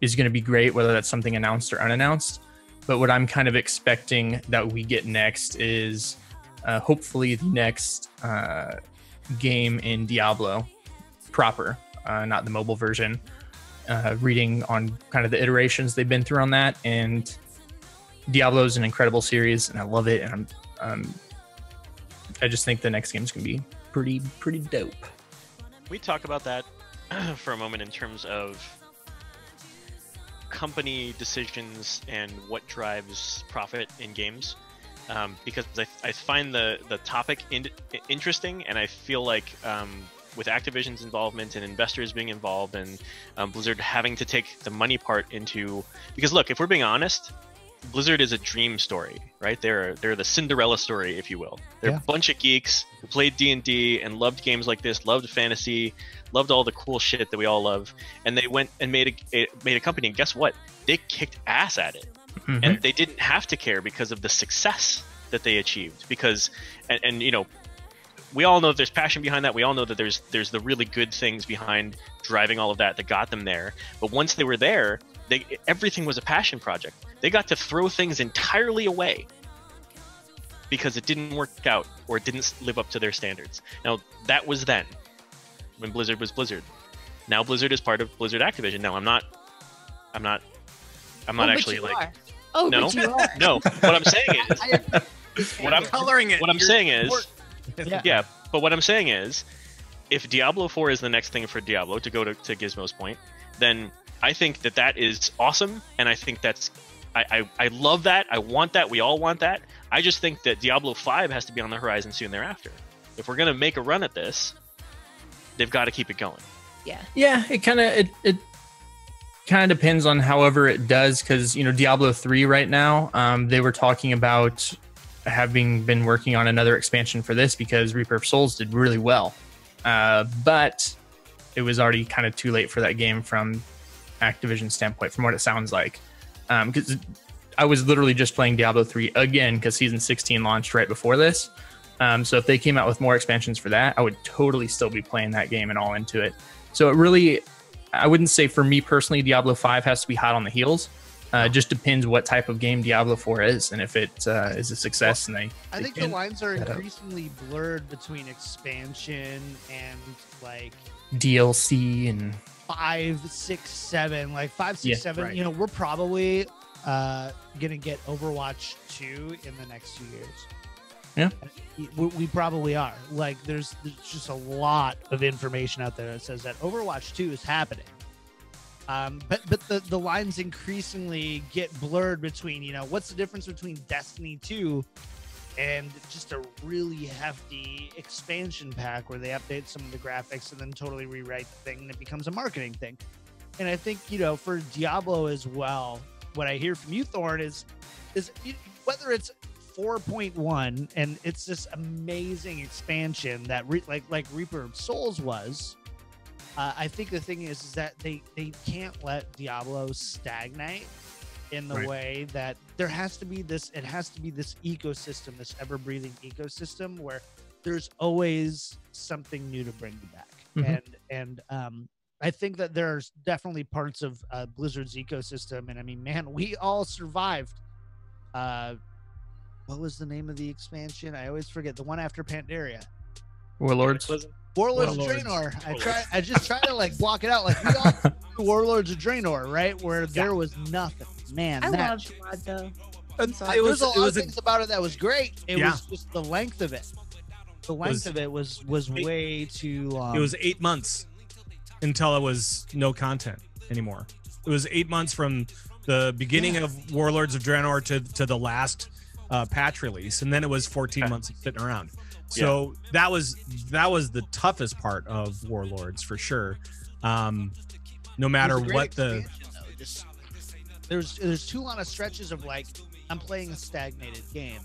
is going to be great, whether that's something announced or unannounced. But what I'm kind of expecting that we get next is hopefully the next game in Diablo proper, not the mobile version. Reading on kind of the iterations they've been through on that, and Diablo is an incredible series, and I love it. And I just think the next game's gonna be pretty dope. We talk about that for a moment in terms of company decisions and what drives profit in games, because I find the topic interesting, and I feel like with Activision's involvement and investors being involved, and Blizzard having to take the money part into, because look, if we're being honest, Blizzard is a dream story, right? They're the Cinderella story, if you will. They're Yeah. a bunch of geeks who played D&D and loved games like this, loved fantasy, loved all the cool shit that we all love, and they went and made a company. And guess what? they kicked ass at it. Mhm. And they didn't have to care because of the success that they achieved. Because, and you know, we all know that there's passion behind that. We all know that there's the really good things behind driving all of that got them there. But once they were there, everything was a passion project. They got to throw things entirely away because it didn't work out or it didn't live up to their standards. Now, that was then, when Blizzard was Blizzard. Now Blizzard is part of Blizzard Activision. Now I'm not actually like. Oh, No. but you are. No, what I'm saying is, what I'm coloring it. what I'm saying is, Yeah. yeah. But what I'm saying is, if Diablo 4 is the next thing for Diablo, to go to Gizmo's point, then I think that is awesome, and I think that's I love that. I want that. We all want that. I just think that Diablo 5 has to be on the horizon soon thereafter. If we're gonna make a run at this, they've got to keep it going. Yeah. Yeah, it kind of depends on however it does, because you know Diablo 3 right now, they were talking about having been working on another expansion for this because Reaper of Souls did really well, but it was already kind of too late for that game from Activision standpoint, from what it sounds like. Because I was literally just playing Diablo 3 again because Season 16 launched right before this. So if they came out with more expansions for that, I would totally still be playing that game and all into it. So it really, I wouldn't say for me personally, Diablo 5 has to be hot on the heels. It just depends what type of game Diablo 4 is, and if it is a success. And I think the lines are increasingly blurred between expansion and like DLC and 5, 6, 7, like 5, 6, Yeah, 7. right. You know, we're probably gonna get Overwatch 2 in the next 2 years. Yeah. We probably are. Like, there's just a lot of information out there that says that Overwatch 2 is happening. But the lines increasingly get blurred between, you know, what's the difference between Destiny 2 and just a really hefty expansion pack where they update some of the graphics and then totally rewrite the thing and it becomes a marketing thing. And I think, you know, for Diablo as well, what I hear from you, Thorn, is whether it's 4.1 and it's this amazing expansion that like Reaper of Souls was. I think the thing is that they can't let Diablo stagnate in the Right. way that there has to be this. It has to be this ecosystem, this ever-breathing ecosystem where there's always something new to bring you back. Mhm. And I think that there's definitely parts of Blizzard's ecosystem, and I mean, man, we all survived. What was the name of the expansion? I always forget. The one after Pandaria. Warlords. Warlords of Warlords. Draenor. I just try to like block it out. Like we all knew Warlords of Draenor, right? Where there was nothing. Man, I that love Squad though. there was a lot of things about it that was great. It Yeah. was just the length of it. The length of it was way too long. It was 8 months until it was no content anymore. It was 8 months from the beginning of Warlords of Draenor to the last patch release, and then it was 14 months of sitting around. So that was the toughest part of Warlords for sure. No matter It was a great what the expansion, though. Just there's too long of stretches of like I'm playing a stagnated game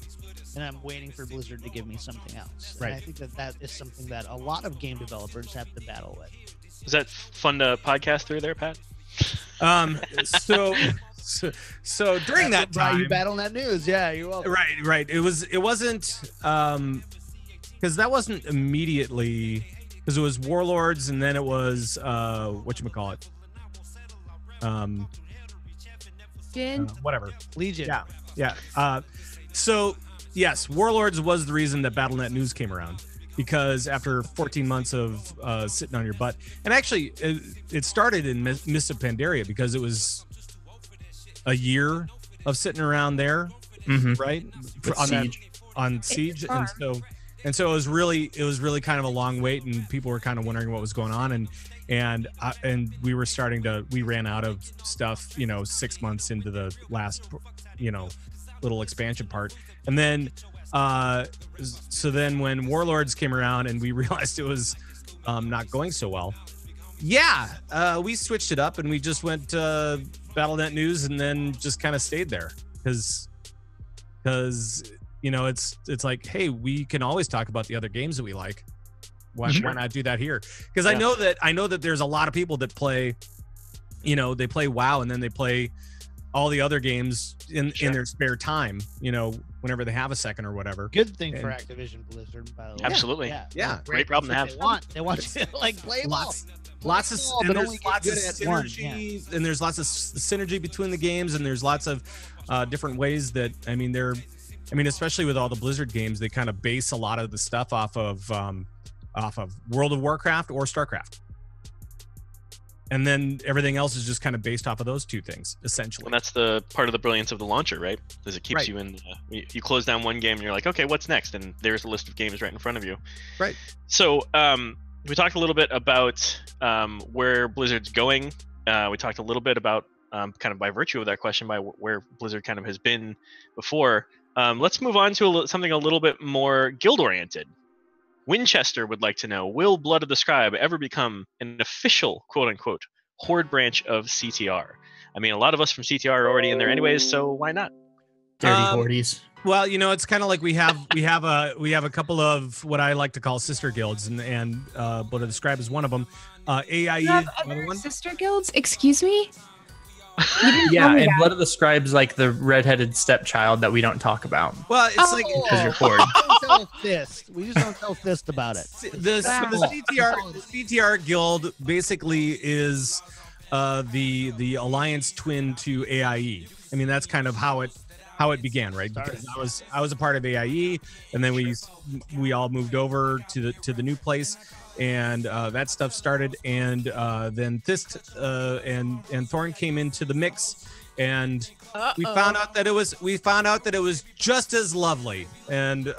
and I'm waiting for Blizzard to give me something else. Right. And I think that is something that a lot of game developers have to battle with. Is that fun to podcast through there, Pat? So during that Brought time, you BattleNet News. Yeah, you're welcome. right. It wasn't because that wasn't immediately, because it was Warlords and then it was whatchamacallit, Jin? whatever. Legion. Yeah. So yes, Warlords was the reason that BattleNet News came around, because after 14 months of sitting on your butt, and actually it started in Mists of Pandaria because it was a year of sitting around there, Mhm. right? With on Siege. on Siege, far. and so it was really kind of a long wait, and people were kind of wondering what was going on, and we were we ran out of stuff, 6 months into the last, little expansion part, and then so then when Warlords came around and we realized it was not going so well, we switched it up and we just went BattleNet News and then just kind of stayed there because it's like, hey, we can always talk about the other games that we like. Why not do that here? Because I know that there's a lot of people that play, they play WoW and then they play all the other games in Sure. their spare time, you know, whenever they have a second or whatever. Good thing for And- Activision Blizzard, by the way. Absolutely. Yeah. Great problem to have. They want you to like play them all. Lots of Ball, and but there's only get lots of good at one, synergy, and there's lots of synergy between the games, and there's lots of different ways that especially with all the Blizzard games, they kind of base a lot of the stuff off of World of Warcraft or StarCraft, and then everything else is just kind of based off of those two things, essentially. And that's the part of the brilliance of the launcher, right? Is it keeps Right. you in. You close down one game, and you're like, okay, what's next? And there's a list of games right in front of you. Right. So we talked a little bit about where Blizzard's going. We talked a little bit about kind of by virtue of that question, by where Blizzard kind of has been before. Let's move on to something a little bit more guild-oriented. Winchester would like to know, will Blood of the Scribe ever become an official, quote-unquote, Horde branch of CTR? I mean, a lot of us from CTR are already in there anyways, so why not? Dirty Um, Hordes. Well, you know, it's kind of like we have a couple of what I like to call sister guilds, and Blood of the Scribe is one of them. AIE You have is another other one. sister guilds? Excuse me? You didn't tell Yeah, me and that. Blood of the Scribe's like the redheaded stepchild that we don't talk about. Well, it's like Because you're Horde. Don't tell Fist. We just don't tell Fist about it. the Wow. CTR guild basically is the alliance twin to AIE. I mean, that's kind of how it began, right? Because I was a part of AIE, and then we all moved over to the new place, and that stuff started, and then Thist and Thorn came into the mix, and we found out that it was just as lovely, and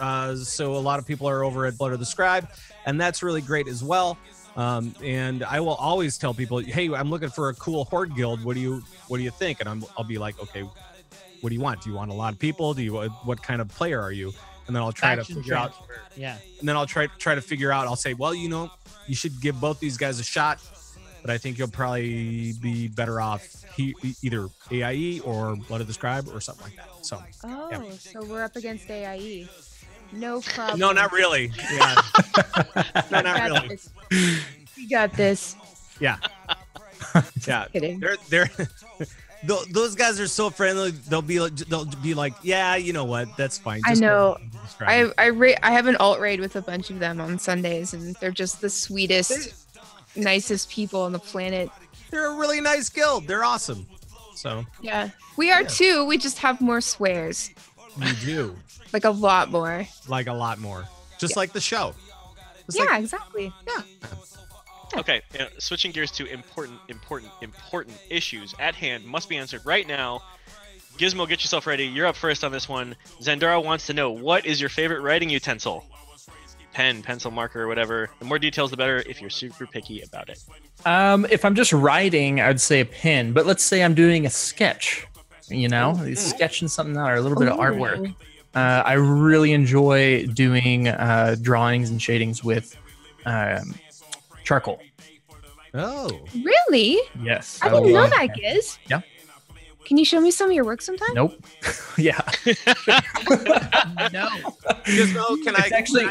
so a lot of people are over at Blood of the Scribe, and that's really great as well. And I will always tell people, hey, I'm looking for a cool Horde guild. What do you think? And I'll be like, okay, what do you want? Do you want a lot of people? What kind of player are you? And then I'll try to Action figure out. transfer. Yeah. And then I'll try to figure out. I'll say, well, you know, you should give both these guys a shot, but I think you'll probably be better off either AIE or Blood of the Scribe or something like that. So Oh, yeah. so we're up against AIE. No problem. no, not really. Yeah, no, We not got really. this. We got this. Yeah, yeah. Kidding. They're those guys are so friendly. They'll be like, yeah, you know what? That's fine. I Just go know. ahead and describe it." I have an alt raid with a bunch of them on Sundays, and they're just the sweetest, nicest people on the planet. They're a really nice guild. They're awesome. So Yeah, we are Yeah. too. We just have more swears, you do like a lot more. like a lot more, just Yeah. like the show. Just Yeah, like- exactly. Okay, switching gears to important issues at hand must be answered right now. Gizmo, get yourself ready. You're up first on this one. Zandara wants to know, what is your favorite writing utensil? Pen, pencil, marker, whatever. The more details, the better if you're super picky about it. If I'm just writing, I'd say a pen. But let's say I'm doing a sketch, you know, sketching something out or a little bit of artwork. I really enjoy doing drawings and shadings with charcoal. Oh, Really? Yes. I didn't know love- that, Giz. Yeah. Can you show me some of your work sometime? Nope. Yeah. No. Gizmo, It's actually-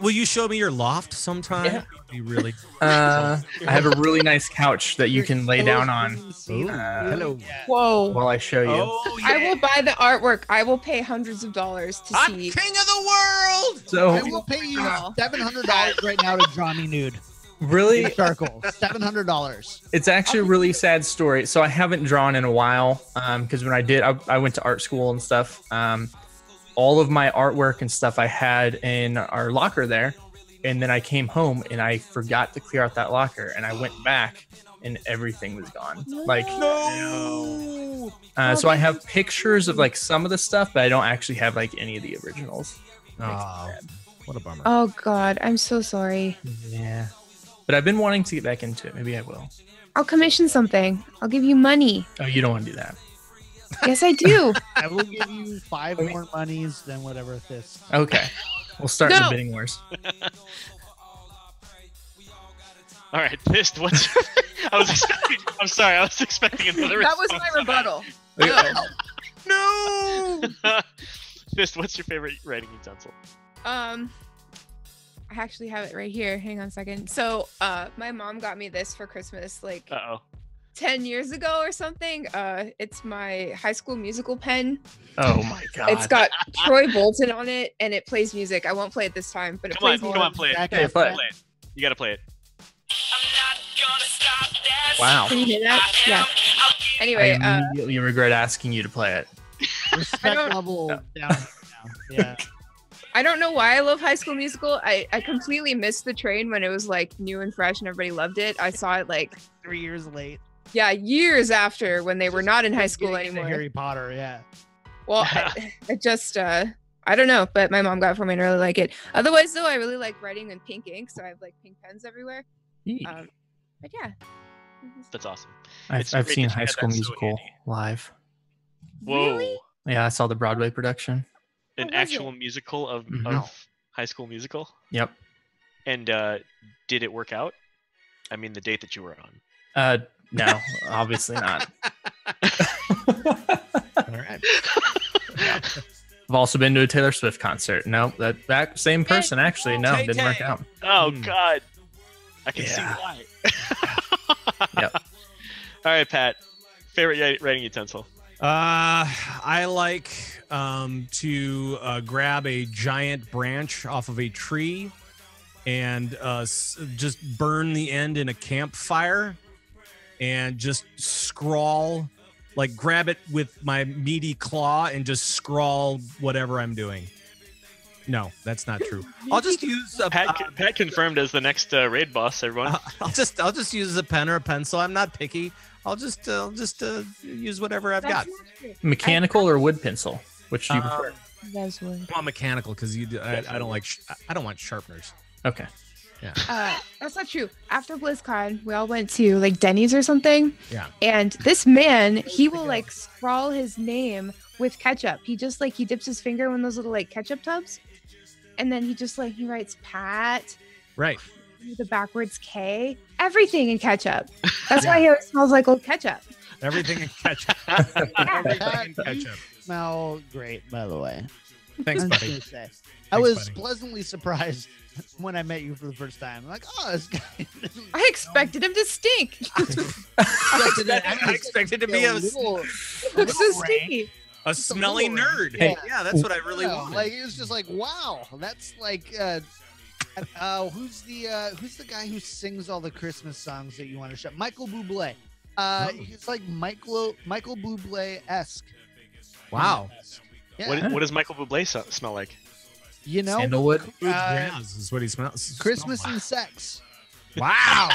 will you show me your loft sometime? Yeah. That'd be really. I have a really nice couch that you can lay down on Hello. Whoa. while I show you. Oh, I will buy the artwork. I will pay hundreds of dollars to I'm see. king of the world. I So will pay you Wow. $700 right now to draw me nude. really, In charcoal. $700. it's actually a really sad story. So I haven't drawn in a while because when I did, I went to art school and stuff. All of my artwork and stuff I had in our locker there. And then I came home and I forgot to clear out that locker. And I went back and everything was gone. Like, No. so I have pictures of like some of the stuff, but I don't actually have like any of the originals. Oh, what a bummer. Oh God, I'm so sorry. Yeah. But I've been wanting to get back into it. Maybe I will. I'll commission something. I'll give you money. Oh, you don't want to do that. Yes, I do. I will give you 5 more monies than whatever Fist. Okay. We'll start the No. bidding wars. All right, Fist, what's I'm sorry, I was expecting another That was my response. rebuttal. No. Fist, what's your favorite writing utensil? I actually have it right here. Hang on a second. So, my mom got me this for Christmas like Uh-oh. 10 years ago or something. It's my High School Musical pen. Oh my god. It's got Troy Bolton on it, and it plays music. I won't play it this time, but it Come on, plays come on, play it. Back Okay, half play that. Play it. You gotta play it. Wow. Can you hear that? Yeah. Anyway, I immediately regret asking you to play it. Respect level down. Yeah. I don't know why I love High School Musical. I completely missed the train when it was like new and fresh and everybody loved it. I saw it like 3 years late. years after when they were not in high school Getting into anymore. Harry Potter, yeah. Well, I just I don't know, but my mom got it for me and I really like it. Otherwise, though, I really like writing in pink ink, so I have like pink pens everywhere. But yeah. That's awesome. I've it's great seen that you High had School that so Musical handy. live. Whoa. Really? Yeah, I saw the Broadway production. An was actual musical of Mhm. High School Musical. Yep. And did it work out? I mean, the date that you were on. No, obviously not. All right. I've also been to a Taylor Swift concert. No, that same person actually. No, Tay didn't work Tay. out. Oh Hmm. God, I can see Yeah. why. Yep. All right, Pat. Favorite writing utensil? I like to grab a giant branch off of a tree and just burn the end in a campfire and just scrawl, like grab it with my meaty claw and just scrawl whatever I'm doing. No, that's not true. I'll just use a Pat confirmed as the next raid boss. Everyone. I'll just use a pen or a pencil. I'm not picky. I'll just use whatever I've got. Mechanical or wood pencil? Which do you prefer? That's what. I want mechanical because I don't like I don't want sharpeners. Okay. That's not true. After BlizzCon, we all went to like Denny's or something. Yeah. And this man, he will like scrawl his name with ketchup. He just like he dips his finger in one of those little like ketchup tubs, and then he just like he writes Pat Right. with a backwards K. Everything in ketchup. That's why he always smells like old ketchup. Everything in ketchup. Everything in ketchup. Smell great, by the way. Thanks, I'm just buddy. gonna say. I Thanks, was buddy. pleasantly surprised when I met you for the first time. I'm like, oh, this guy. I expected him to stink. I expected to be a Looks so rank. stinky. smelly little nerd. Hey. Yeah, that's what I really Yeah, wanted. like it was just like, wow, that's like who's the guy who sings all the Christmas songs that you want to show? Michael Bublé. He's like Michael Bublé-esque. Wow. Yeah. What does Michael Bublé smell like? You know, Sandalwood. Food jazz is what he smells. Christmas smells and sex. like. Wow.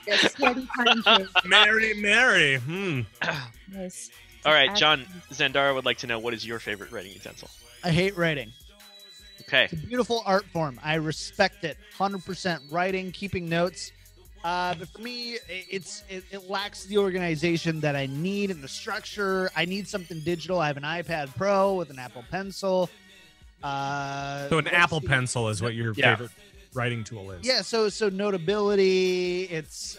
Yes, sweaty pine cake. Mary. Nice. All right, John Zandara would like to know, what is your favorite writing utensil? I hate writing. Okay. It's a beautiful art form. I respect it. 100% writing, keeping notes. But for me, it lacks the organization that I need and the structure. I need something digital. I have an iPad Pro with an Apple Pencil. So an Apple Pencil is what your Yeah. favorite writing tool is. Yeah, so Notability. It's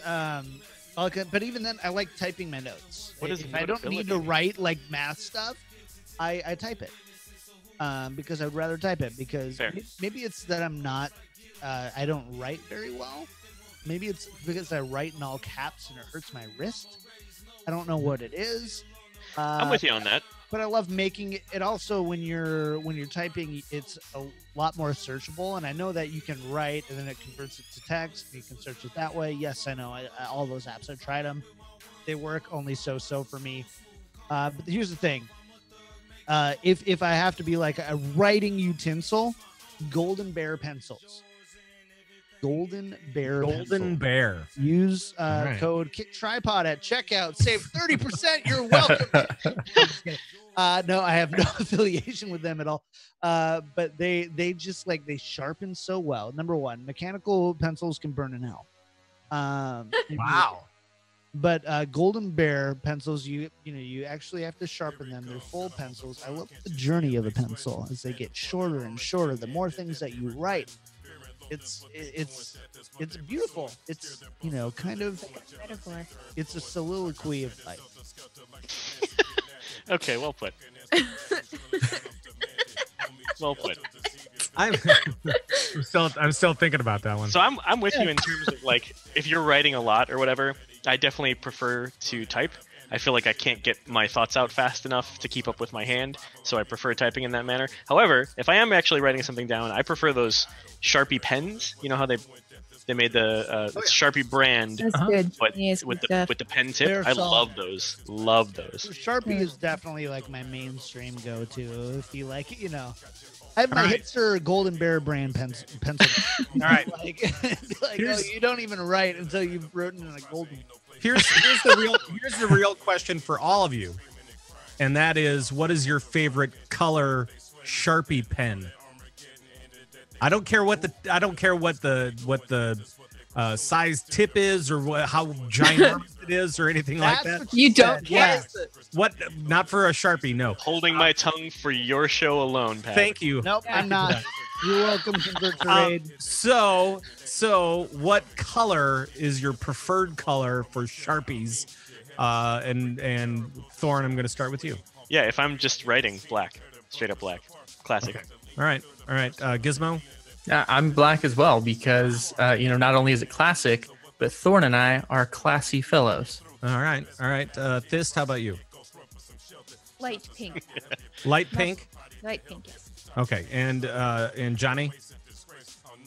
okay, but even then, I like typing my notes. What is if I don't need to Notability? write like math stuff, I type it. Because I'd rather type it because Fair. maybe it's that I'm not I don't write very well. Maybe it's because I write in all caps and it hurts my wrist. I don't know what it is. I'm with you on that. But I love making it also when you're typing, it's a lot more searchable. And I know that you can write and then it converts it to text. You can search it that way. Yes, I know. All those apps, I've tried them. They work only so for me. But here's the thing. If I have to be like a writing utensil, Golden Bear pencils. Golden Bear. Golden Bear. Use right. code KickTripod at checkout. Save 30%. You're welcome. No, I have no affiliation with them at all. But they just like they sharpen so well. Number one, mechanical pencils can burn in hell. Wow. But Golden Bear pencils, you actually have to sharpen them. They're full pencils. I love the journey of a pencil as they get shorter and shorter. The more things that you write, it's beautiful. It's kind of Metaphor. it's a soliloquy of life. Okay, well put. Well put. I'm still thinking about that one. So I'm with you in terms of like if you're writing a lot or whatever. I definitely prefer to type. I feel like I can't get my thoughts out fast enough to keep up with my hand, so I prefer typing in that manner. However, if I am actually writing something down, I prefer those Sharpie pens. You know how they made the Sharpie brand, That's good. but Yes, with good the stuff. with the pen tip. They're I solid. love those. Love those. Sharpie is definitely like my mainstream go-to. If you like, I have my All right. hipster Golden Bear brand pencil. All right. like, oh, Here's- you don't even write until you've written in a golden. Here's the real question for all of you, and that is, what is your favorite color Sharpie pen? I don't care what the size tip is or how ginormous it is or anything like That's that. what You don't said, care? yeah. What? Not for a Sharpie, no. Holding my tongue for your show alone, Pat. Thank you. Nope, I'm not. You're welcome, Convert to Um, Raid. so what color is your preferred color for Sharpies? And Thorn, I'm going to start with you. Yeah, if I'm just writing, black, straight up black, classic. Okay. All right. Gizmo. Yeah, I'm black as well because not only is it classic, but Thorn and I are classy fellows. All right. Fist, how about you? Light pink. Light pink. Light pink, yes. Okay. And Johnny.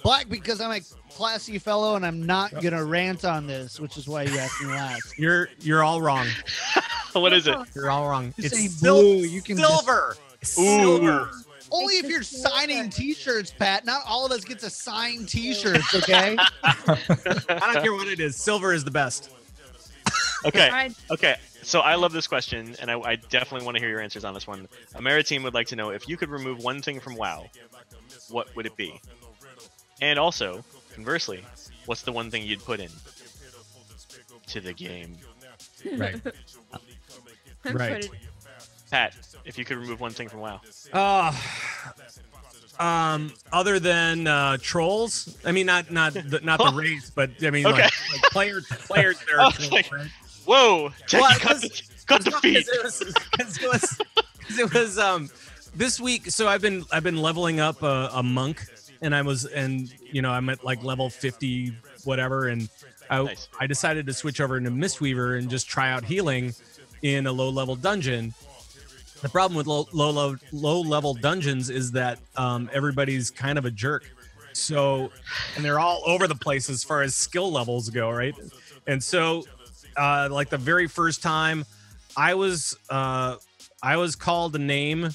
Black because I'm a classy fellow and I'm not gonna rant on this, which is why you asked me last. You're all wrong. What is it? You're all wrong. Just It's say blue. You can silver. Ooh. Silver. Only if you're signing T-shirts, Pat. Not all of us get to sign T-shirts, okay? I don't care what it is. Silver is the best. Okay. Fine. Okay. So I love this question, and I definitely want to hear your answers on this one. Ameriteam would like to know, if you could remove one thing from WoW, what would it be? And also, conversely, what's the one thing you'd put in to the game? Right. Right. Put it- Pat, if you could remove one thing from WoW. Other than trolls, I mean, not the race, but I mean, Okay. like players that are I was trolls, like, right? Whoa! Jackie, Well, cut the feed. Because it was this week. So I've been leveling up a monk, and I'm at like level 50 whatever, and Nice. I decided to switch over into Mistweaver and just try out healing in a low level dungeon. The problem with low level dungeons is that everybody's kind of a jerk. So, and they're all over the place as far as skill levels go, right? And so, like the very first time, I was called a name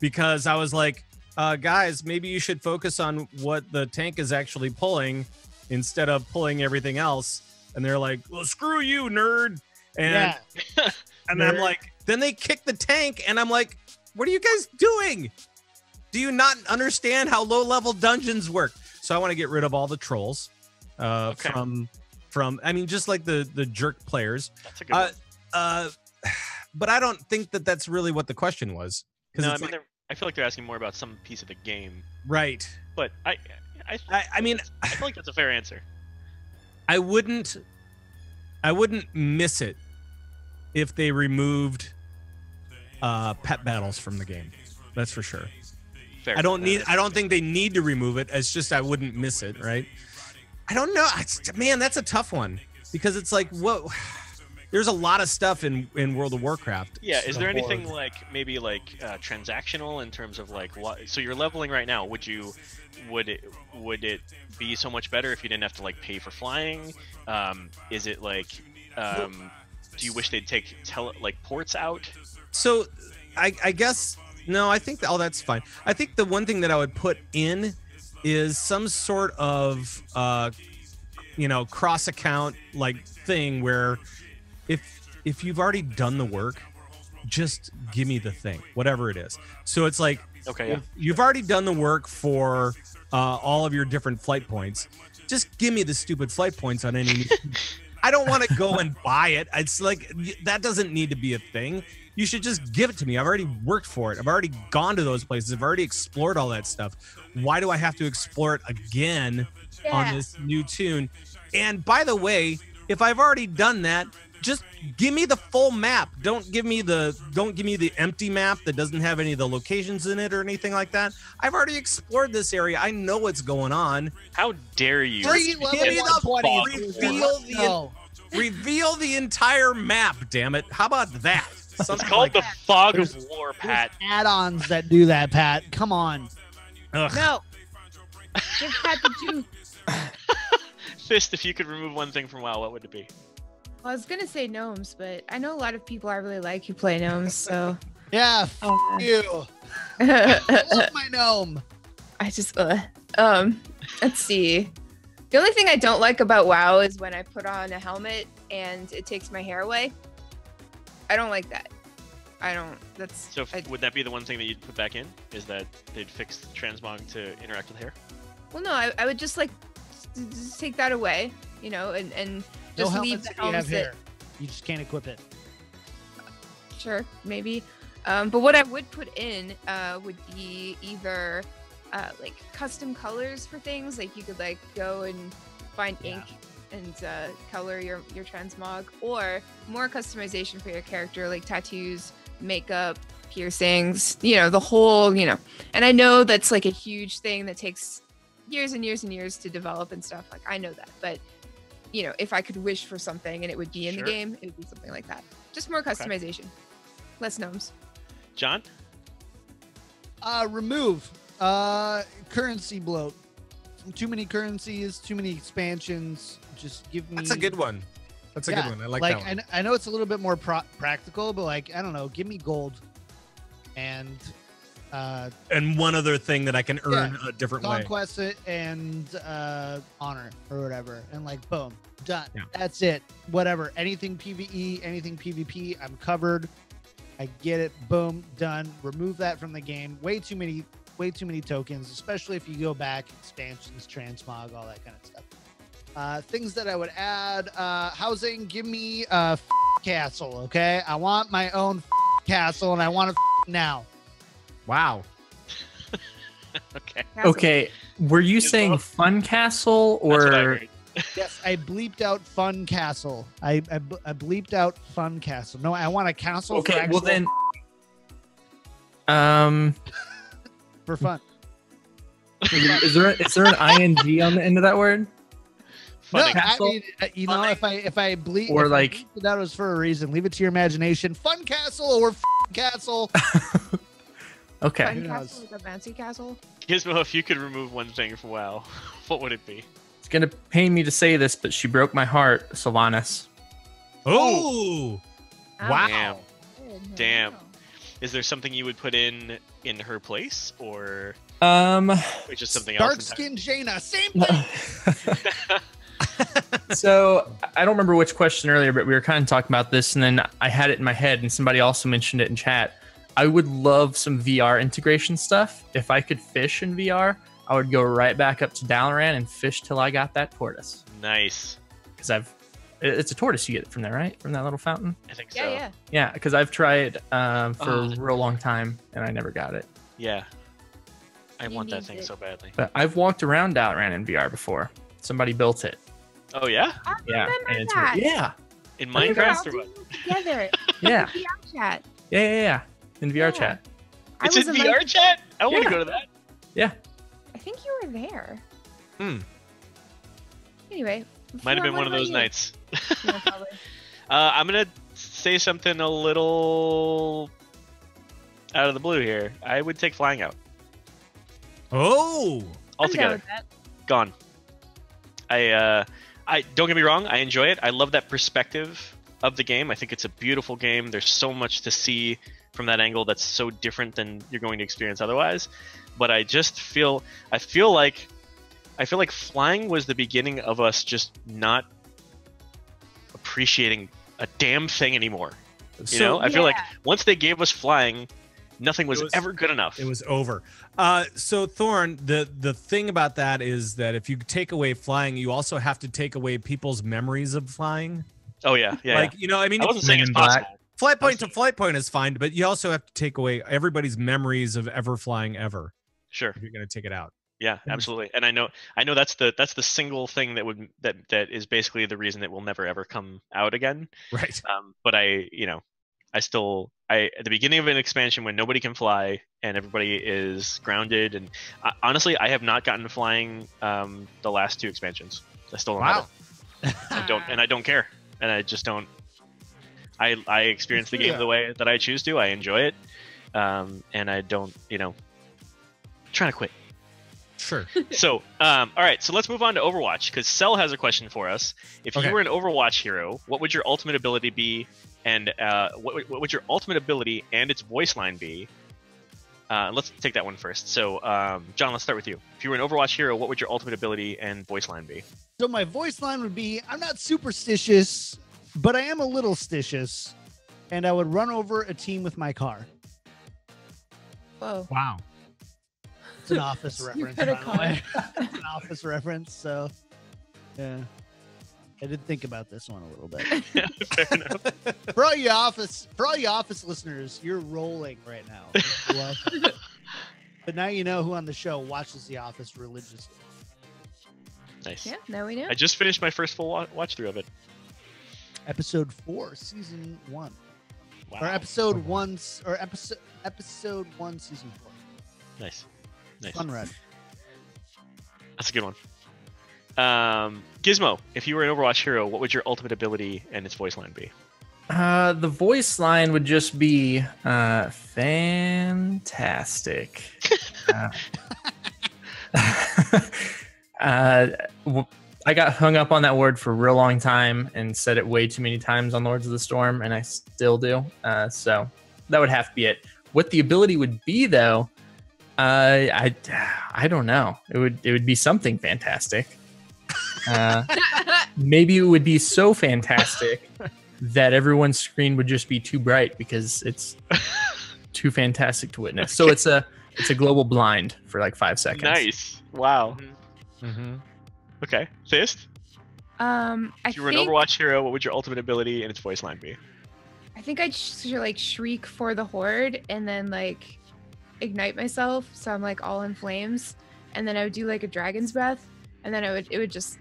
because I was like, guys, maybe you should focus on what the tank is actually pulling instead of pulling everything else. And they're like, well, screw you, nerd. And Yeah. and I'm like, then they kick the tank, and I'm like, what are you guys doing? Do you not understand how low level dungeons work? So I want to get rid of all the trolls Okay. from I mean, just like the jerk players. That's a good one. But I don't think that that's really what the question was. No, I It's mean, like, I feel like they're asking more about some piece of the game, right. but I mean, I feel like that's a fair answer. I wouldn't miss it if they removed pet battles from the game. That's for sure. Fair. I don't think they need to remove it. It's just I wouldn't miss it, right? I don't know. Man, that's a tough one because it's like, what? There's a lot of stuff in World of Warcraft. Yeah, is there anything Horde. like maybe like transactional in terms of like what? So you're leveling right now. Would it be so much better if you didn't have to like pay for flying? Is it like do you wish they'd take ports out? So I guess no. I think that's fine. I think the one thing that I would put in is some sort of cross account like thing where if you've already done the work, just give me the thing, whatever it is. So it's like, Okay, yeah. if you've already done the work for all of your different flight points, just give me the stupid flight points on any. I don't want to go and buy it. It's like, that doesn't need to be a thing. You should just give it to me. I've already worked for it. I've already gone to those places. I've already explored all that stuff. Why do I have to explore it again on this new tune? And by the way, if I've already done that, just give me the full map. Don't give me the empty map that doesn't have any of the locations in it or anything like that. I've already explored this area. I know what's going on. How dare you? Free Give me level the 120. reveal the No. Reveal the entire map, damn it. How about that? It's Something called like the Fog of There's- War, There's Pat. add-ons that do that, Pat. Come on. Ugh. No. Give Pat the juice. Fist, if you could remove one thing from WoW, what would it be? Well, I was gonna say gnomes, but I know a lot of people I really like who play gnomes, so Yeah, you. I Love my gnome. just let's see. The only thing I don't like about WoW is when I put on a helmet and it takes my hair away. I don't like that. I don't. That's So I, would that be the one thing that you'd put back in? Is that they'd fix transmog to interact with hair? well, no. I would just like just take that away, you know, and No just leave helmets the if you have helmets. hair. You just can't equip it. Sure, maybe. But what I would put in would be either like custom colors for things. Like you could like go and find ink and color your transmog, or more customization for your character, like tattoos, makeup, piercings. You know, the whole. You know, and I know that's like a huge thing that takes years and years and years to develop and stuff. Like I know that, but you know, if I could wish for something and it would be in Sure. the game, it would be something like that. Just more customization. Less gnomes. John? Remove currency bloat. Too many currencies, too many expansions. Just give me. That's a good one. That's a Yeah, good one. I like that one. I know it's a little bit more practical, but like I don't know, give me gold and And one other thing that I can earn a different way. conquest it and honor or whatever, and like boom, done. Yeah. That's it. Whatever. Anything PVE, anything PvP, I'm covered. I get it. Boom, done. Remove that from the game. Way too many tokens, especially if you go back, expansions, transmog, all that kind of stuff. Things that I would add, housing, give me a castle, okay? I want my own castle and I want it now. Wow. Okay. Okay, were you Yes, saying well. Fun Castle That's what I or heard. Yes, I bleeped out fun castle. I bleeped out fun castle. No, I want a castle for, okay? Well actual- then, for fun. is there an ing on the end of that word? Funny. No, I Castle? mean, you know, if I bleep Or if I like- bleeped it out, it was for a reason. Leave it to your imagination. Fun castle or castle. Okay, Fun Who castle, knows? like a bouncy castle. Gizmo, if you could remove one thing from WoW, what would it be? it's gonna pain me to say this, but she broke my heart, Sylvanas. Oh. Wow. Damn. Good, Damn. wow. Is there something you would put in her place, or just something Dark else? skin Jaina. Same thing. So I don't remember which question earlier, but we were kind of talking about this, and then I had it in my head, and somebody also mentioned it in chat. I would love some VR integration stuff. If I could fish in VR, I would go right back up to Dalaran and fish till I got that tortoise. Nice. Because it's a tortoise you get from there, right? From that little fountain. I think so. Yeah, yeah. Yeah, because I've tried for Oh. a real long time and I never got it. Yeah. I You want that need thing it. so badly. But I've walked around Dalaran in VR before. Somebody built it. Oh yeah? I Yeah, remember and it's that. yeah, In We were all Minecraft or doing what? it together. yeah, VR chat. yeah. In VR Yeah. chat. It's was in a VR chat? I want Yeah. to go to that. Yeah. I think you were there. Hmm. Anyway. Might have Flora, been what one of about those you? nights. Yeah, probably. I'm gonna say something a little out of the blue here. I would take flying out Oh. I'm down altogether. with that. Gone. I don't get me wrong. I enjoy it. I love that perspective of the game. I think it's a beautiful game. There's so much to see from that angle that's so different than you're going to experience otherwise. But I feel like flying was the beginning of us just not appreciating a damn thing anymore. You know, I feel like Yeah. once they gave us flying, nothing was, It was- ever good enough. It was over. So Thorn, the thing about that is that if you take away flying, you also have to take away people's memories of flying. Oh yeah, yeah. Like, you know, I mean, I wasn't saying Men it's in Black. possible. flight point to flight point is fine, but you also have to take away everybody's memories of ever flying ever Sure. if you're going to take it out. Yeah, absolutely. And I know that's the single thing that is basically the reason it will never ever come out again. Right. But I at the beginning of an expansion when nobody can fly and everybody is grounded, and honestly, I have not gotten flying the last two expansions. I still don't have Wow. it. I don't care. and I just don't. I experience the game the way that I choose to. I enjoy it, and I don't, trying to quit. Sure. So, all right. So let's move on to Overwatch because Cell has a question for us. If you were an Overwatch hero, what would your ultimate ability be, and what would your ultimate ability and its voice line be? Let's take that one first. So, John, let's start with you. If you were an Overwatch hero, what would your ultimate ability and voice line be? So my voice line would be, I'm not superstitious, but I am a little stitious, and I would run over a team with my car. Whoa. Wow. It's an Office reference, by the way. It's an Office reference, so yeah. I did think about this one a little bit. Fair enough. For all you Office listeners, you're rolling right now. Well, but now you know who on the show watches The Office religiously. Nice. Yeah, now we know. I just finished my first full watch through of it. Episode 4, season 1, Wow. or episode 1, episode 1, season 4. Nice. Fun ride. That's a good one. Gizmo, if you were an Overwatch hero, what would your ultimate ability and its voice line be? The voice line would just be fantastic. I got hung up on that word for a real long time and said it way too many times on Lords of the Storm, and I still do. So that would have to be it. What the ability would be, though, I don't know. It would be something fantastic. Maybe it would be so fantastic that everyone's screen would just be too bright because it's too fantastic to witness. So it's a global blind for like 5 seconds. Nice. Wow. Mm-hmm. Okay. Fist? If you were an Overwatch hero, what would your ultimate ability and its voice line be? I think I'd shriek for the horde and then ignite myself so I'm all in flames, and then I would do a dragon's breath, and then it would just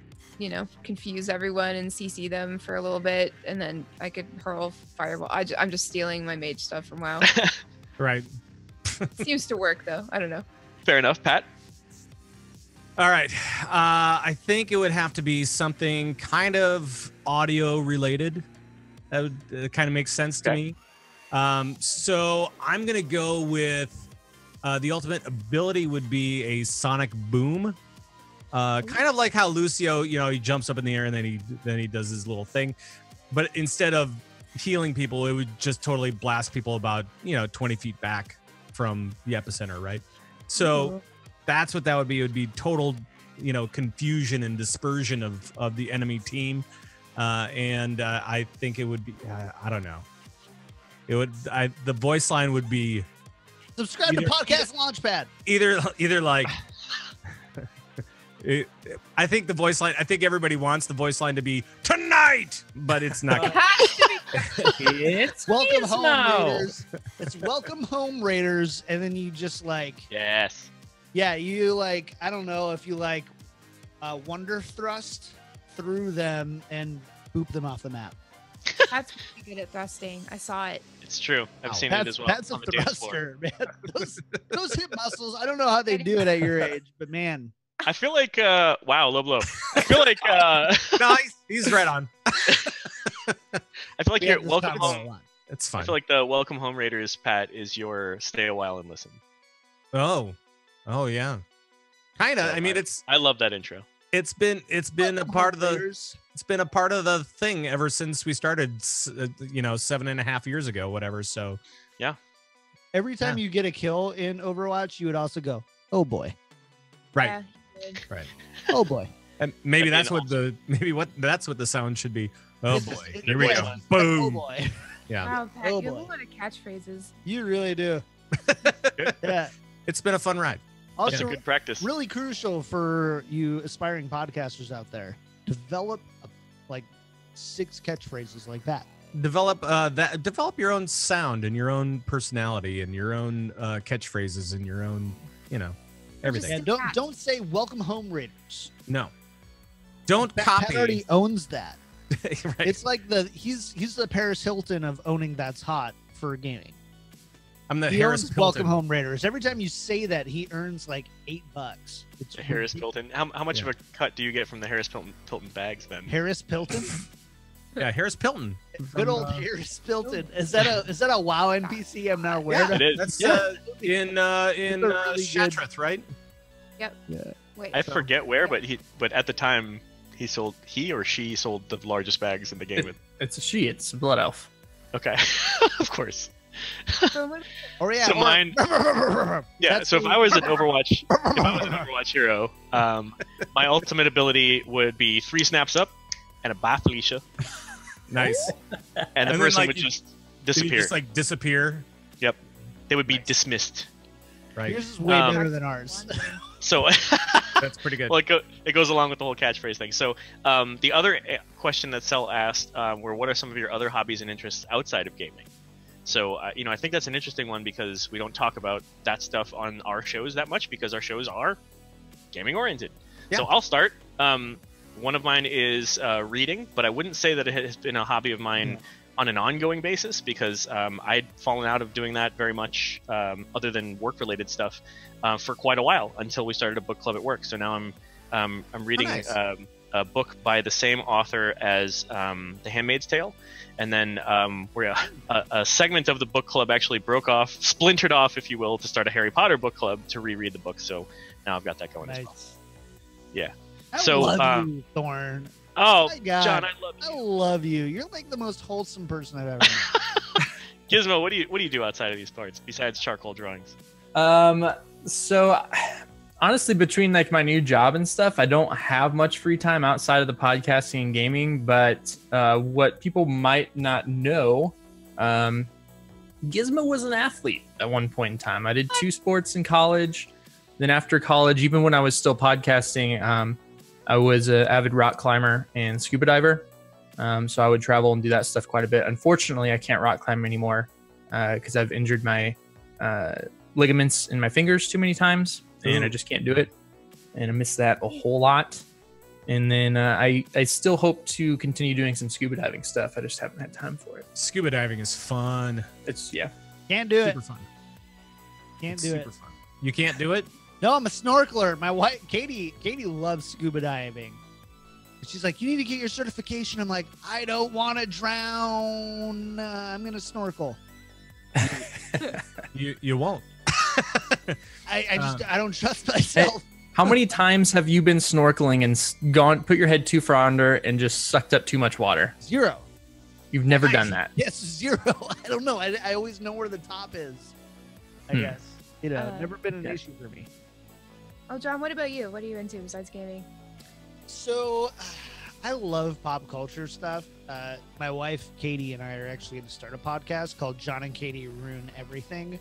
confuse everyone and CC them for a little bit, and then I could hurl fireball. I'm just stealing my mage stuff from WoW. Right. Seems to work though. I don't know. Fair enough. Pat? All right. I think it would have to be something kind of audio related. That would kind of make sense to me. So I'm going to go with the ultimate ability would be a sonic boom. Kind of like how Lucio, he jumps up in the air and then he does his little thing. But instead of healing people, it would just totally blast people about, 20 feet back from the epicenter, right? So that's what that would be. It would be total, confusion and dispersion of the enemy team. And I think it would be, I don't know. The voice line would be Subscribe to Podcast Launchpad. Either like, I think the voice line, I think everybody wants the voice line to be tonight, but it's not. It's Welcome home, now. Raiders. It's welcome home, Raiders. And then you just Yes. yeah, you I don't know if you wonder thrust through them and boop them off the map. That's pretty good at thrusting. I saw it. It's true. I've seen that's, it as well. That's a on the dance floor. thruster, man. Those hip muscles, I don't know how they do it at your age, but man. I feel like, wow, low blow. I feel like, No, he's right on. I feel like We you're have to welcome stop home. a lot. It's I fine. feel like the Welcome Home Raiders, Pat, is your stay a while and listen. Oh yeah. Kind of. So I mean, I love that intro. it's been a part of the Raiders. it's been a part of the thing ever since we started 7.5 years ago, whatever. So Every time you get a kill in Overwatch, you would also go, oh boy. right. Yeah, good. Right. Oh boy. And maybe That'd that's be what that's what the sound should be. Oh It's boy. just- Here we yeah, go. it's like, oh Boom. boy. Yeah. Wow, Pat, Oh, you have boy. a lot of catchphrases. You really do. Yeah. It's been a fun ride. That's Also, a good practice. really crucial for you aspiring podcasters out there, develop 6 catchphrases like that. Develop your own sound and your own personality and your own catchphrases and your own, everything. And Just- don't say welcome home, Raiders. No. Don't Pat copy. already owns that. Right. It's like he's the Paris Hilton of owning That's Hot for gaming. I'm the He Harris owns Hilton. Welcome Home Raiders. Every time you say that, he earns $8. It's The Harris Pilton. How much of a cut do you get from the Harris Pilton bags then? Harris Pilton. Yeah, Harris Pilton. Good old Harris Pilton. Is that a WoW NPC? I'm not aware. Yeah, It is. That's in really good- Shattrath, right? Yep. Yeah. Wait. I forget where, but at the time he or she sold the largest bags in the game. It's a she. It's a blood elf. Okay, of course. So what- Or yeah. So or- mine- Yeah. That's So if who- I was an Overwatch hero, my ultimate ability would be 3 snaps up and a Bath Alicia, Nice. and the And then, person like, would you- just Did he disappear. just like disappear? They would be Nice. dismissed. Right. Yours is way better than ours. So. That's pretty good. Well, it goes along with the whole catchphrase thing. So, the other question that Cell asked were, what are some of your other hobbies and interests outside of gaming? So, I think that's an interesting one because we don't talk about that stuff on our shows that much because our shows are gaming oriented. Yeah. So I'll start. One of mine is reading, but I wouldn't say that it has been a hobby of mine on an ongoing basis because I'd fallen out of doing that very much, other than work-related stuff, for quite a while until we started a book club at work. So now I'm reading nice. a book by the same author as The Handmaid's Tale, and then where a segment of the book club actually broke off, splintered off, if you will, to start a Harry Potter book club to reread the book. So now I've got that going as well. Nice. Yeah. I So, love you, Thorn. Oh, My God. John, I love I you. love you. You're like the most wholesome person I've ever met. Gizmo, what do you do outside of these parts besides charcoal drawings? So honestly, between like my new job and stuff, I don't have much free time outside of the podcasting and gaming. But what people might not know, Gizmo was an athlete at one point in time. I did 2 sports in college. Then after college, even when I was still podcasting, I was an avid rock climber and scuba diver. So I would travel and do that stuff quite a bit. Unfortunately, I can't rock climb anymore because I've injured my ligaments in my fingers too many times, and I just can't do it. And I miss that a whole lot. And then I still hope to continue doing some scuba diving stuff. I just haven't had time for it. Scuba diving is fun. It's yeah. Can't do it. Super fun. Can't It's do it. super fun. You can't do it? No, I'm a snorkeler. My wife, Katie loves scuba diving. She's like, you need to get your certification. I'm like, I don't want to drown. I'm gonna snorkel. You won't. I don't trust myself. How many times have you been snorkeling and gone, put your head too far under, and just sucked up too much water? 0. You've never done that. Yes, 0. I don't know. I always know where the top is. I guess. Never been an yeah. issue for me. Oh, John, what about you? What are you into besides gaming? So, I love pop culture stuff. My wife, Katie, and I are actually going to start a podcast called John and Katie Ruin Everything,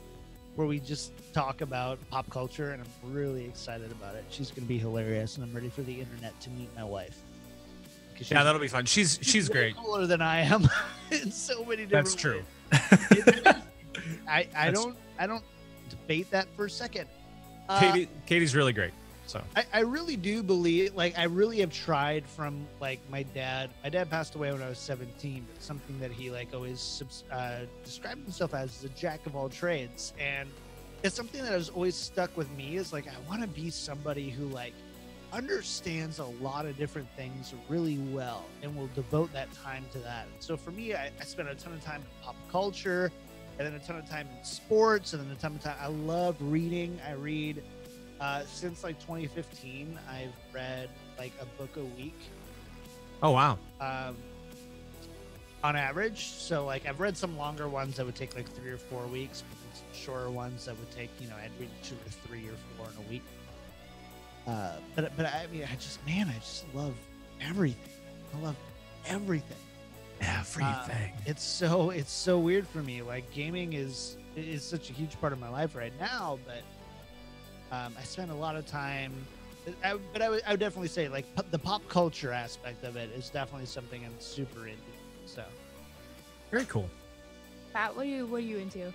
where we just talk about pop culture, and I'm really excited about it. She's going to be hilarious, and I'm ready for the internet to meet my wife. 'Cause she's Yeah, that'll be fun. She's way great. cooler than I am in so many different That's true. ways. I don't debate that for a second. Katie's really great. So I really do believe, like, I really have tried from, like, my dad passed away when I was 17, but something that he, like, always described himself as a jack of all trades. And it's something that has always stuck with me is, like, I want to be somebody who, like, understands a lot of different things really well and will devote that time to that. So for me, I spend a ton of time in pop culture and then a ton of time in sports and then a ton of time. I love reading. I read. Since like 2015, I've read like a book a week oh wow. on average. So like I've read some longer ones that would take like 3 or 4 weeks, but then some shorter ones that would take, I'd read 2 or 3 or 4 in a week. But I mean, I just love everything. I love everything. Everything. It's so weird for me. Like gaming is such a huge part of my life right now, but I spend a lot of time. I would definitely say like the pop culture aspect of it is definitely something I'm super into. So Very cool. Pat, what are you into?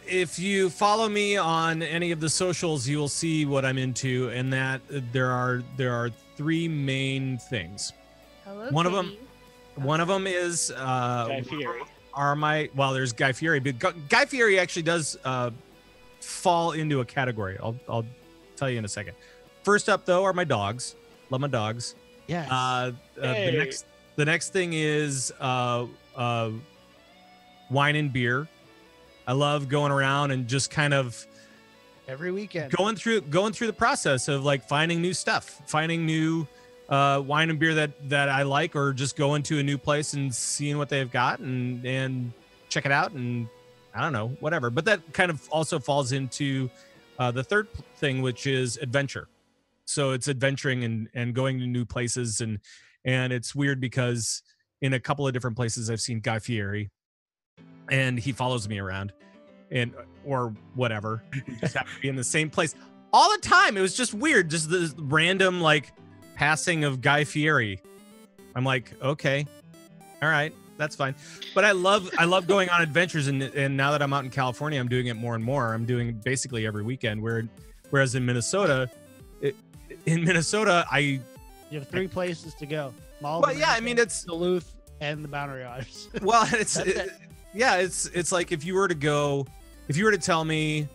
If you follow me on any of the socials, you will see what I'm into, and that there are 3 main things. Hello, One of 'em- Kitty. One of them is Guy Fieri. there's Guy Fieri, but Guy Fieri actually does fall into a category. I'll tell you in a second. First up though are my dogs. Love my dogs. yes, The Hey. The next thing is wine and beer. I love going around and just kind of Every weekend. going through the process of like finding new stuff, finding new wine and beer that I like, or just going to a new place and seeing what they've got and check it out, and I don't know, whatever. But that kind of also falls into the third thing, which is adventure. So it's adventuring and going to new places, and it's weird because in a couple of different places I've seen Guy Fieri, and he follows me around, and or whatever. We just have to be in the same place all the time. It was just weird, just the random like passing of Guy Fieri. I'm like, okay, all right, that's fine. But I love going on adventures, and now that I'm out in California, I'm doing it more and more. I'm doing it basically every weekend. Whereas in Minnesota, You have 3 places to go. Well, yeah, I mean, it's Duluth and the Boundary Waters. well, it's like if you were to tell me,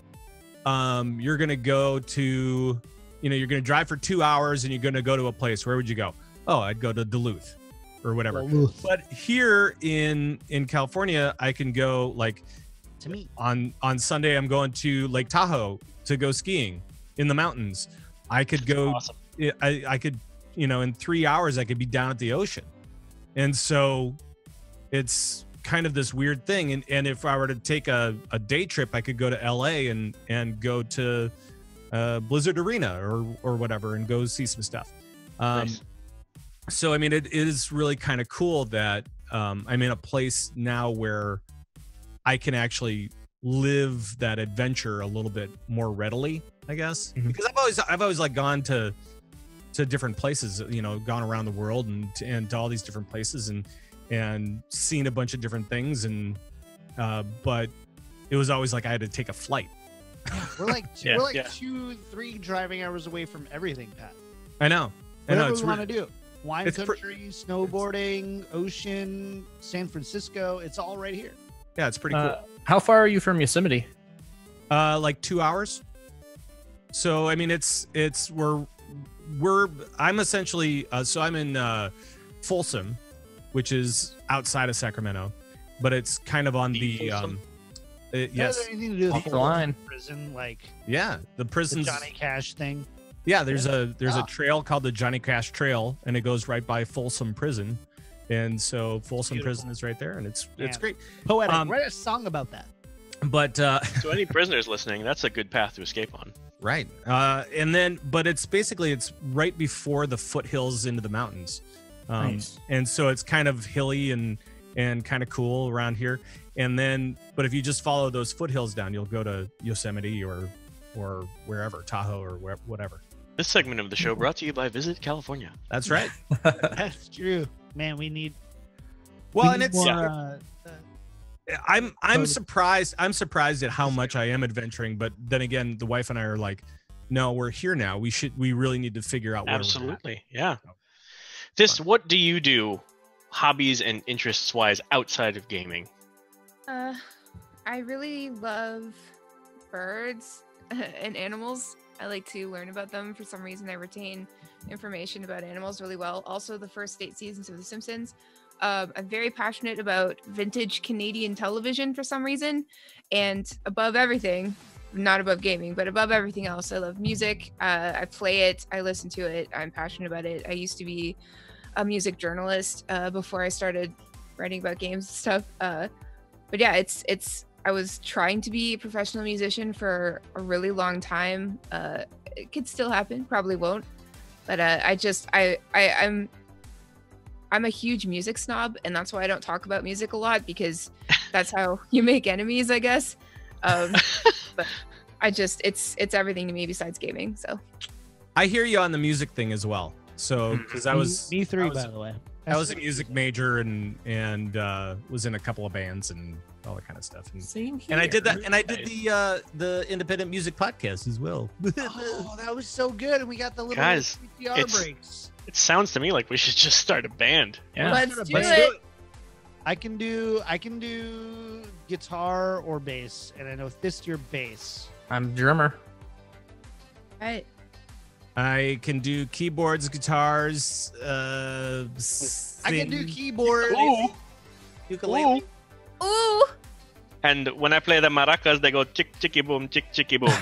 you're gonna go to, you're gonna drive for 2 hours and you're gonna go to a place, where would you go? Oh, I'd go to Duluth or whatever. Duluth. But here in California, I can go like To me. on Sunday. I'm going to Lake Tahoe to go skiing in the mountains. I could go. Awesome. I could, in 3 hours, I could be down at the ocean. And so it's kind of this weird thing. And if I were to take a day trip, I could go to LA and go to Blizzard Arena or whatever and go see some stuff. Nice. So, I mean, it is really kind of cool that I'm in a place now where I can actually live that adventure a little bit more readily, I guess. Mhm. Because I've always like gone to different places, gone around the world and to all these different places and seen a bunch of different things, and but it was always like I had to take a flight. We're like Yeah, 2-3 driving hours away from everything, Pat. I know. Whatever It's we want to do. Wine it's country, snowboarding, ocean, San Francisco. It's all right here. yeah, it's pretty cool. How far are you from Yosemite? Like 2 hours. So I mean, I'm essentially so I'm in Folsom, which is outside of Sacramento, but it's kind of on the Folsom? Does yes, it have anything to do Off with the line. prison, like yeah, the the prisons. Johnny Cash thing? Yeah, there's a Ah. trail called the Johnny Cash Trail, and it goes right by Folsom Prison, and so Folsom Beautiful. Prison is right there, and it's Yeah. great. Poetic. Um, Write a song about that. But So any prisoners listening, that's a good path to escape on. right, and then but it's right before the foothills into the mountains, Nice. and so it's kind of hilly and kind of cool around here. And then, but if you just follow those foothills down, you'll go to Yosemite or wherever, Tahoe or whatever. This segment of the show brought to you by Visit California. That's right. That's true. Man, we need. Well, we and need it's more, I'm Totally. surprised. I'm surprised at how much I am adventuring. But then again, the wife and I are like, no, we're here now. We really need to figure out where we're at. Absolutely. Yeah. So, What do you do, hobbies and interests wise, outside of gaming? I really love birds and animals. I like to learn about them. For some reason, I retain information about animals really well. Also, the first 8 seasons of The Simpsons. I'm very passionate about vintage Canadian television for some reason. And above everything, not above gaming, but above everything else, I love music. I play it. I listen to it. I'm passionate about it. I used to be a music journalist before I started writing about games and stuff. But yeah, I was trying to be a professional musician for a really long time. It could still happen, probably won't. But I'm a huge music snob, and that's why I don't talk about music a lot, because that's how you make enemies, I guess. But it's everything to me besides gaming. So I hear you on the music thing as well. So because I was me three, I was- by the way. I was a music major and was in a couple of bands and all that kind of stuff. Same here. And I did that, and I did the independent music podcast as well. Oh, that was so good, and we got the little Guys, CPR it's- breaks. It sounds to me like we should just start a band. Yeah. let's do Let's it. I can do guitar or bass, and I know Fist your bass. I'm drummer. Right. I can do keyboards, guitars. I can do sing. keyboard. Ooh. Ukulele. Ooh. And when I play the maracas, they go chick chicky boom, chicky boom.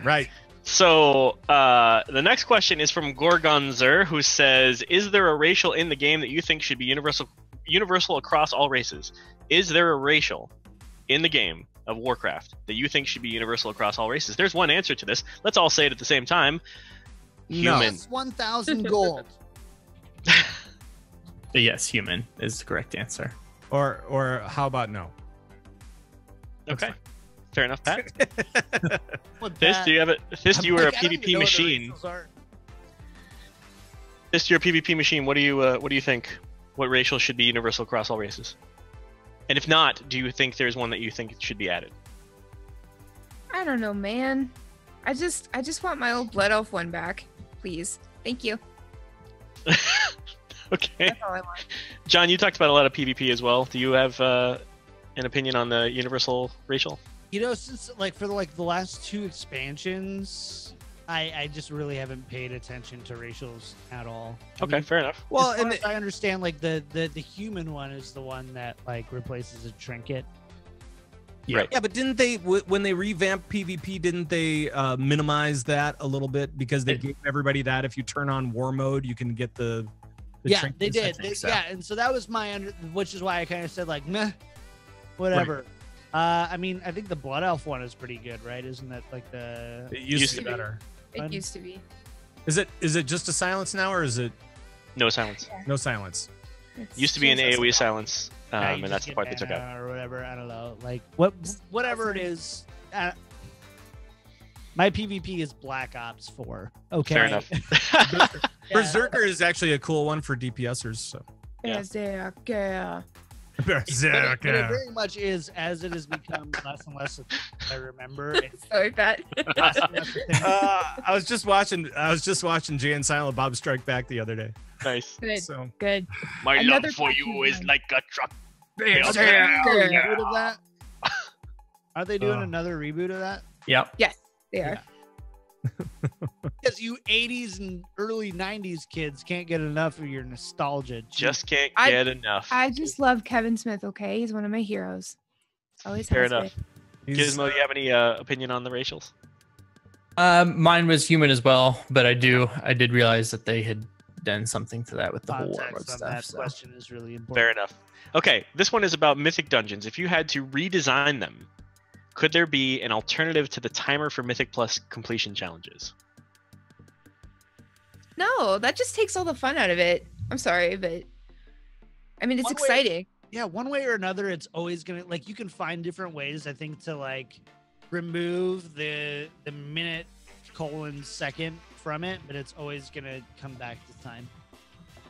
Right. So the next question is from Gorgonzer, who says, "Is there a racial in the game that you think should be universal across all races? Is there a racial in the game of Warcraft that you think should be universal across all races?" There's one answer to this. Let's all say it at the same time. No. Human. That's 1,000 gold. Yes, human is the correct answer. Or how about no? Okay. Fair enough, Pat. What Fist, that- do you have it? Fist, I'm you were like, a I don't even PvP know what the machine. racials are. Fist, you're a PvP machine. What do you think? What racial should be universal across all races? And if not, do you think there's one that you think should be added? I don't know, man. I just want my old blood elf one back, please. Thank you. Okay. That's all I want. John, you talked about a lot of PvP as well. Do you have an opinion on the universal racial? You know, since like for the last 2 expansions, I just really haven't paid attention to racials at all. I Okay, mean, fair enough. Well, as far and as I understand, like the human one is the one that like replaces a trinket. Yeah. Right. yeah, but didn't they when they revamped PvP? Didn't they minimize that a little bit because they gave everybody that if you turn on war mode, you can get the Yeah, trinkets? they I did. think so. Yeah, and so that was which is why I kind of said like, meh, whatever. I mean, I think the Blood Elf one is pretty good, right? Isn't that like the? It used to to be be. better. It Fun. used to be. Is it just a silence now, or is it No silence. no silence? It's Used to be an just- AoE silence, Yeah, you and just that's the get part they took out. mana or whatever. I don't know. Like whatever it is. My PvP is Black Ops 4. Okay. Fair enough. Yeah. Berserker is actually a cool one for DPSers. So Yeah. Berserker. But it very much is as it has become less and less. I remember. It's Sorry, Pat. less and less a thing. I was just watching Jay and Silent Bob Strike Back the other day. Nice. Good. So Good. My Another love for you cartoon is one. like a truck. Are they doing a reboot of that? Are they doing Oh. another reboot of that? Yep. Yes, they are. Because you 80s and early 90s kids can't get enough of your nostalgia. Just can't I- get enough. I just love Kevin Smith. Okay, he's one of my heroes. Always Fair has been. enough. he's- Gizmo, do you have any opinion on the racials? Mine was human as well, but I did realize that they had done something to that with the whole war mode Context on stuff. that So. question is really important. Fair enough. Okay, this one is about Mythic Dungeons. If you had to redesign them, could there be an alternative to the timer for Mythic Plus completion challenges? No, that just takes all the fun out of it. I'm sorry, but I mean, it's One way- exciting. Yeah, one way or another, it's always gonna like you can find different ways. I think to like remove the minute colon second from it, but it's always gonna come back to time.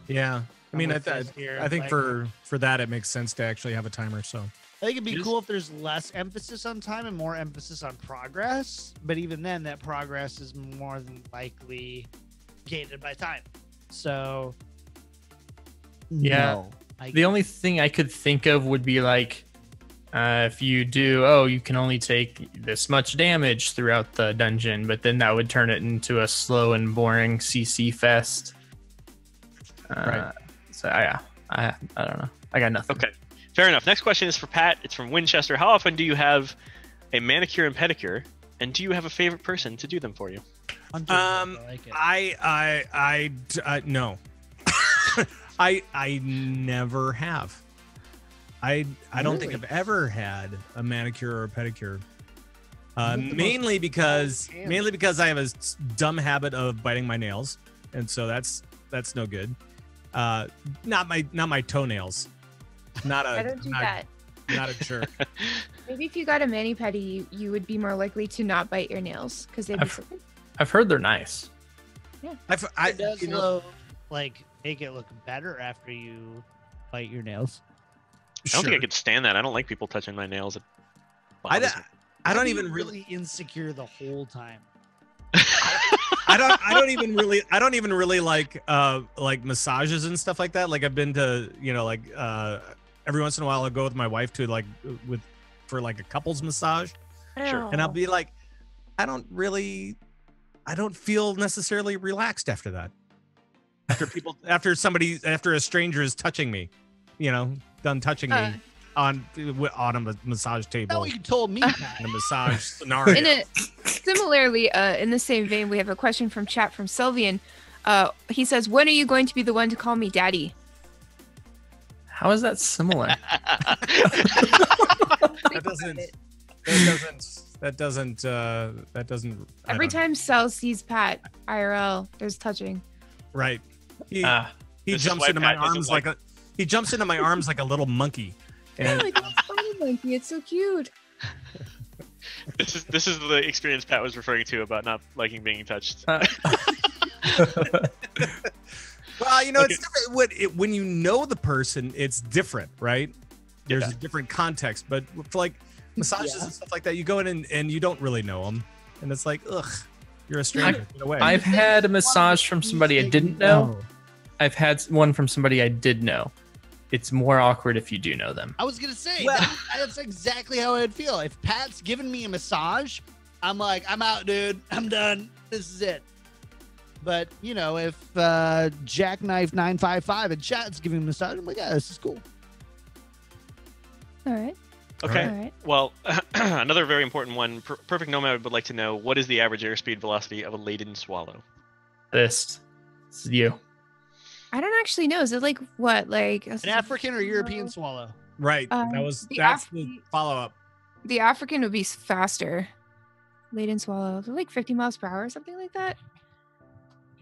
yeah. I mean, I with this here, think like- for that it makes sense to actually have a timer. So I think it'd be Just- cool if there's less emphasis on time and more emphasis on progress. But even then, that progress is more than likely gated by time. So, Yeah. no, The only thing I could think of would be like if you do, you can only take this much damage throughout the dungeon, but then that would turn it into a slow and boring CC fest. Right. So I don't know. I got nothing. Okay, fair enough. Next question is for Pat. It's from Winchester. How often do you have a manicure and pedicure, and do you have a favorite person to do them for you? I like it. No. I never have. I don't think Really? I've ever had a manicure or a pedicure. You get the Mainly because hands. I have a dumb habit of biting my nails, and so that's no good. Not my toenails. Not a I don't do that. not a jerk. Maybe if you got a mani pedi, you would be more likely to not bite your nails because they'd be I've- so good. I've heard they're nice. It does you know, like make it look better after you bite your nails. I don't think I sure. could stand that. I don't like people touching my nails. It I bothers don't, me. I don't I'd be even really insecure the whole time. I don't even really like massages and stuff like that. Like I've been to, every once in a while I'll go with my wife to for like a couples massage, Sure. and I'll be like, I don't really I don't feel necessarily relaxed after that. After a stranger is touching me, done touching me on a massage table. No, you told me that. In a massage scenario. Similarly, in the same vein, we have a question from chat from Sylvian. He says, "When are you going to be the one to call me daddy?" How is that similar? That doesn't. Every time Sel sees Pat IRL, there's touching. Right. He This is jumps why into my Pat doesn't arms like- he jumps into my arms like a little monkey. Oh And my God, Spider Monkey, it's so cute. This is the experience Pat was referring to about not liking being touched. well, it's different when you know the person, it's different, right? There's a different context, but for like massages and stuff like that, you go in and you don't really know them, and it's like, ugh, you're a stranger. Get away. I've had a massage from somebody I didn't know. I've had one from somebody I did know. It's more awkward if you do know them. I was gonna say Well- that's exactly how I'd feel. If Pat's giving me a massage, I'm like, I'm out, dude. I'm done. This is it. But if Jackknife 955 and chat's giving me a massage, I'm like, yeah, this is cool. All right. Okay. All right. Well, another very important one. Perfect Nomad would like to know, what is the average airspeed velocity of a laden swallow? This is you. I don't actually know. Is it like what? Like An African or European swallow? Right. That's the follow up. The African would be faster. Laden swallow. They're like 50 miles per hour or something like that.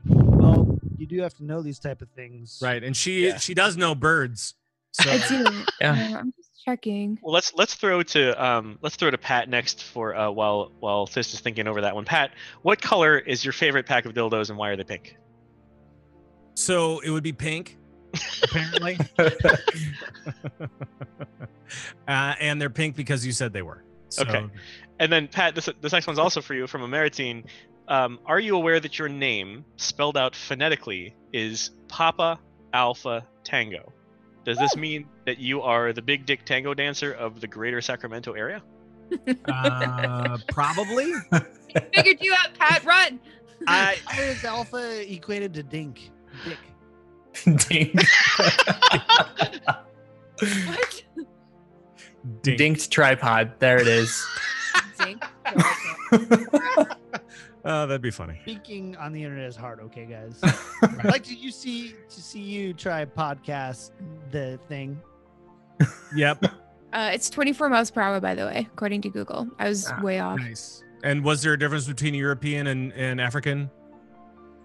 Well, you do have to know these type of things. Right. And she does know birds. So I do. Yeah. I'm just checking. Well, let's throw to Pat next for while Fist is thinking over that one. Pat, what color is your favorite pack of dildos, and why are they pink? So it would be pink, apparently. And they're pink because you said they were. So, Okay. And then Pat, this next one's also for you from Ameritine. Are you aware that your name, spelled out phonetically, is Papa Alpha Tango? Does this mean that you are the big dick tango dancer of the greater Sacramento area? Probably. Figured you out, Pat. Run. How is alpha equated to dink? Dick. Ding. What? Dink. Dinked tripod. There it is. Dink. That'd be funny. Speaking on the internet is hard, okay, guys. I'd like to see you try podcast the thing. Yep. It's 24 miles per hour, by the way, according to Google. I was way off. Nice. And was there a difference between European and African?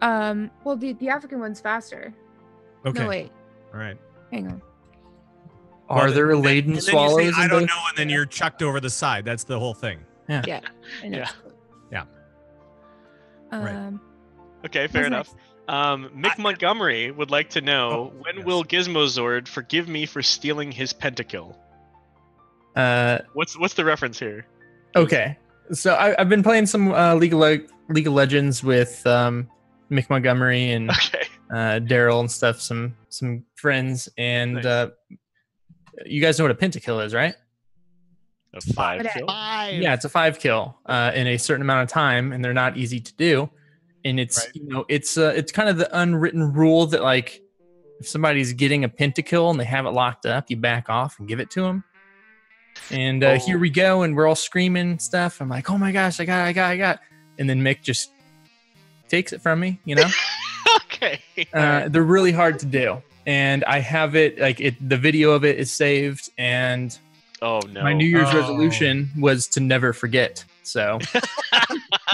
Well, the African one's faster. Okay. No, wait. All right. Hang on. Are there laden And then swallows? you say, I in don't both? know, and then you're chucked over the side. That's the whole thing. I know. Yeah. Yeah. Okay, fair enough. Mick Montgomery would like to know, when will Gizmozord forgive me for stealing his pentakill? What's the reference here? Okay, so I've been playing some League of Legends with Mick Montgomery and Okay. Daryl and stuff, some friends, and Nice. you guys know what a pentakill is, right? A 5 Okay. kill? 5. Yeah, it's a 5 kill in a certain amount of time, and they're not easy to do. And it's Right. it's kind of the unwritten rule that, like, if somebody's getting a pentakill and they have it locked up, you back off and give it to them. And here we go, and we're all screaming and stuff. I'm like, oh my gosh, I got. And then Mick just takes it from me, Okay. They're really hard to do. And I have it, the video of it is saved, and Oh no. my New Year's Oh. resolution was to never forget. So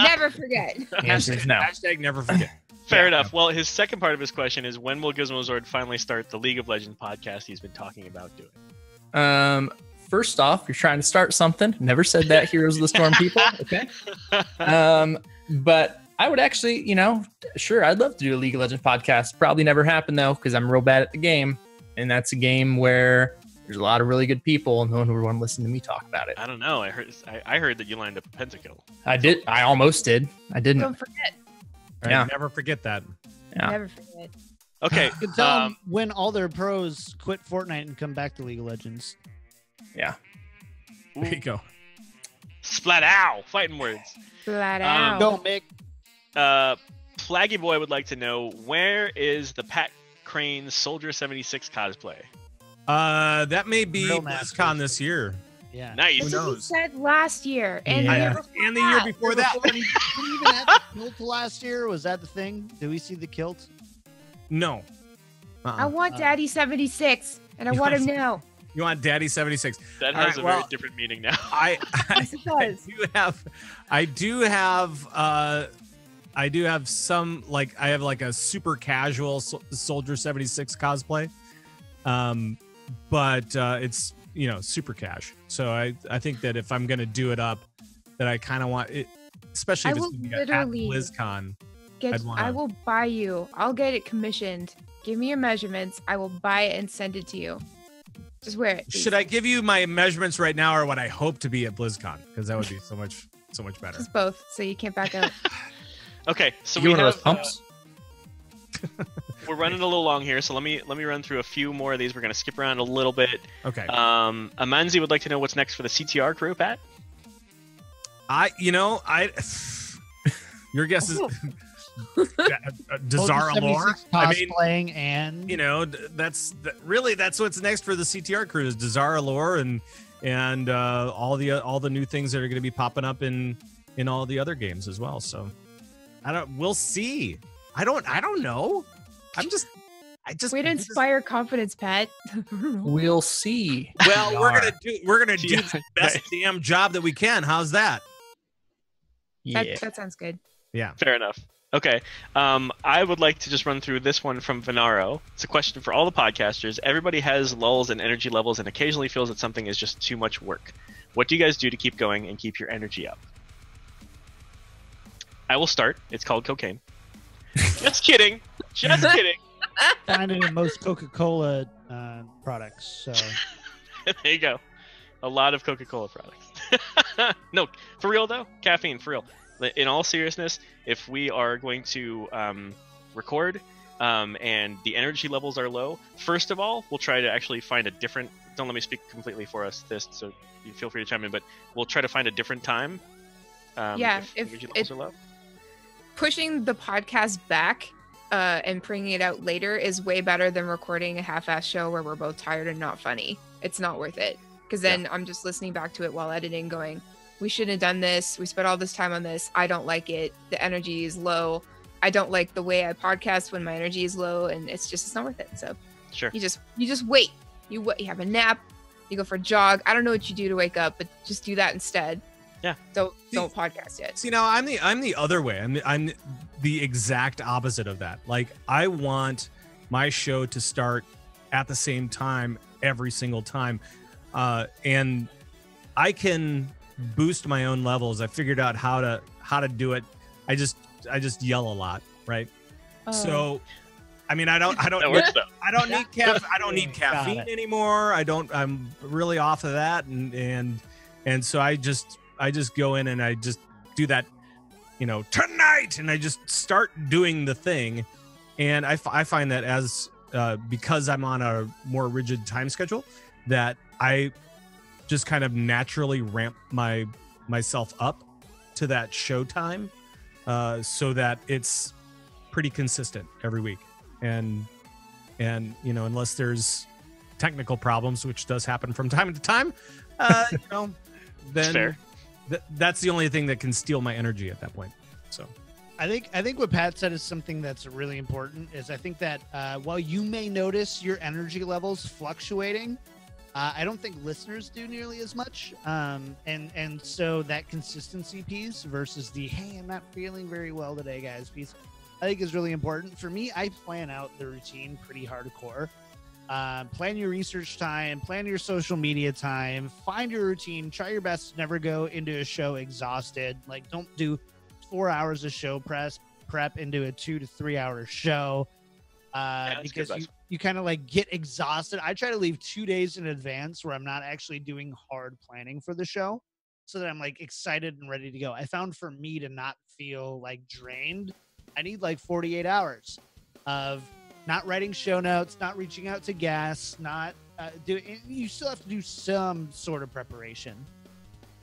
Never forget. the answer is no. Hashtag never forget. Fair enough. Well, his second part of his question is, when will Gizmozord finally start the League of Legends podcast he's been talking about doing? First off, you're trying to start something. Never said that, Heroes of the Storm people. Okay. But I would actually, sure, I'd love to do a League of Legends podcast. Probably never happen though, because I'm real bad at the game, and that's a game where there's a lot of really good people, and no one would want to listen to me talk about it. I don't know. I heard that you lined up a pentakill. I did. I almost did. I didn't. Don't forget. Right? Yeah. Never forget that. Yeah. Never forget. Okay. You can tell them when all their pros quit Fortnite and come back to League of Legends. Yeah. There you go. Splat ow! Fighting words. Flat Um, out. Go, Mick. Flaggy Boy would like to know, where is the Pat Crane Soldier 76 cosplay? That may be Real Masters. BlizzCon this year. Yeah. Nice. Who That's what he knows? said last year, and Yeah. the year before And the year that. before that. Did you even have the kilt last year? Was that the thing? Did we see the kilt? No. I want Daddy 76, and I You want him want- now. You want Daddy 76. That All has right, a very well- different meaning now. Yes, it does. I do have some, like, I have like a super casual Soldier 76 cosplay. But it's, you know, super cash. So I think that if I'm gonna do it up, that I kind of want it, especially I if it's will gonna be at literally BlizzCon. I will buy you. I'll get it commissioned. Give me your measurements. I will buy it and send it to you. Just wear it. Should I give you my measurements right now, or what I hope to be at BlizzCon? Because that would be so much better. Just both, so you can't back out. Okay, so You we one of have, those pumps? we're running a little long here, so let me run through a few more of these. We're gonna skip around a little bit. Okay. Amanzi would like to know what's next for the CTR crew, Pat. Your guess is Soldier Dazara lore. 76 I mean, cosplaying and you know, that's what's next for the CTR crew is Dazara lore and all the new things that are going to be popping up in all the other games as well. So we'll see. I don't know. I just Way to inspire confidence, Pat. We'll see. Well, we're gonna do Yeah, the best nice. damn job that we can. How's that? Yeah. That sounds good. Yeah. Fair enough. Okay. I would like to just run through this one from Venaro. It's a question for all the podcasters. Everybody has lulls and energy levels and occasionally feels that something is just too much work. What do you guys do to keep going and keep your energy up? I will start. It's called cocaine. Just kidding. Just kidding. find it in most Coca-Cola products. So There you go. A lot of Coca-Cola products. No, for real though, caffeine, for real. In all seriousness, if we are going to record and the energy levels are low, first of all, we'll try to actually find a different. Don't let me speak completely for us, this, so you feel free to chime in. But we'll try to find a different time. Yeah, if energy levels are low. Pushing the podcast back and bringing it out later is way better than recording a half-ass show where we're both tired and not funny. It's not worth it, because then I'm just listening back to it while editing going, we shouldn't have done this. We spent all this time on this. I don't like it. The energy is low. I don't like the way I podcast when my energy is low, and it's not worth it. So Sure. you just wait. You have a nap. You go for a jog. I don't know what you do to wake up, but just do that instead. Yeah. Don't podcast yet. See, now I'm the other way. I'm the exact opposite of that. Like, I want my show to start at the same time every single time, and I can boost my own levels. I figured out how to do it. I just yell a lot, right? So, I mean, I don't That works though. I don't need caffeine anymore. I'm really off of that, and so I just go in and I just do that, you know, tonight, and I just start doing the thing, and I find that as because I'm on a more rigid time schedule, that I just kind of naturally ramp myself up to that show time, so that it's pretty consistent every week. And you know, unless there's technical problems, which does happen from time to time, you know, then Fair. That's the only thing that can steal my energy at that point. So I think what Pat said is something that's really important. Is I think that while you may notice your energy levels fluctuating, I don't think listeners do nearly as much. And so that consistency piece versus the hey, I'm not feeling very well today, guys piece, I think is really important. For me, I plan out the routine pretty hardcore. Plan your research time, plan your social media time, find your routine, try your best to never go into a show exhausted. Like, don't do 4 hours of show prep into a 2 to 3 hour show. that's good Because advice. you kind of like get exhausted. I try to leave 2 days in advance where I'm not actually doing hard planning for the show, so that I'm like excited and ready to go. I found for me to not feel like drained, I need like 48 hours of not writing show notes, not reaching out to guests, not doing. You still have to do some sort of preparation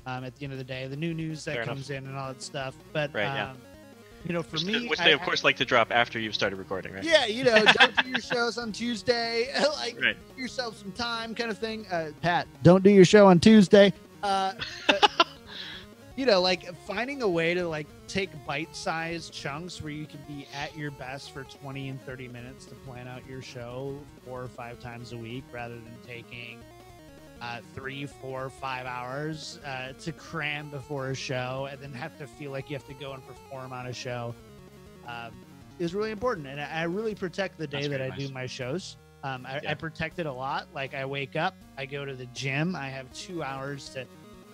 at the end of the day, the new news that Fair comes in and all that stuff. But Right, yeah. For Which, me, which they of course like to drop after you've started recording, right? Yeah, don't do your shows on Tuesday. Like, Right. give yourself some time, kind of thing. Pat, don't do your show on Tuesday. But, like finding a way to like take bite-sized chunks where you can be at your best for 20 and 30 minutes to plan out your show 4 or 5 times a week, rather than taking 3, 4, 5 hours to cram before a show and then have to feel like you have to go and perform on a show. Is really important, and I really protect the day that I do my shows. I protect it a lot. Like, I wake up, I go to the gym, I have 2 hours to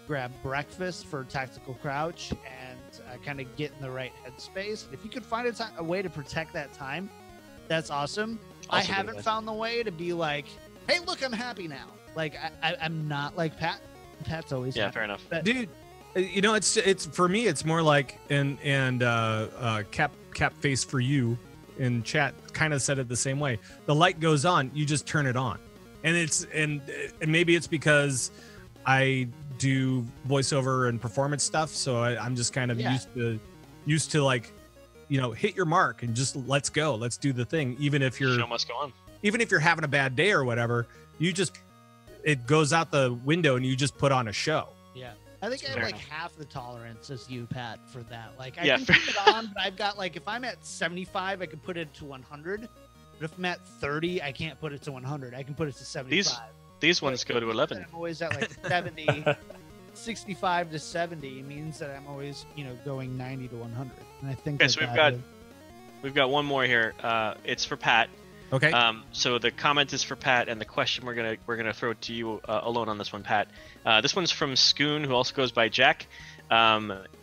grab breakfast for Tactical Crouch and kind of get in the right headspace. If you could find a way to protect that time, that's awesome. I haven't found the way to be like, hey, look, I'm happy now. Like, I'm not like Pat. Pat's always happy. Fair enough. But, Dude, it's for me, it's more like cap face for you in chat kind of said it the same way. The light goes on, you just turn it on. And maybe it's because I do voiceover and performance stuff, so I'm just kind of used to like, hit your mark and just let's go, let's do the thing. Even if The show must go on. even if you're having a bad day or whatever, it goes out the window and you just put on a show. yeah. I think I have Fair like enough. half the tolerance as you, Pat, for that. Like, I Yeah, can keep it on, but I've got like, if I'm at 75, I can put it to 100. But if I'm at 30, I can't put it to 100. I can put it to 75. These ones go to 11. I'm always at like 70. 65 to 70 means that I'm always, going 90 to 100. And I think Okay, so we've got one more here. It's for Pat. Okay. So the comment is for Pat, and the question we're gonna throw to you alone on this one, Pat. This one's from Scoon, who also goes by Jack.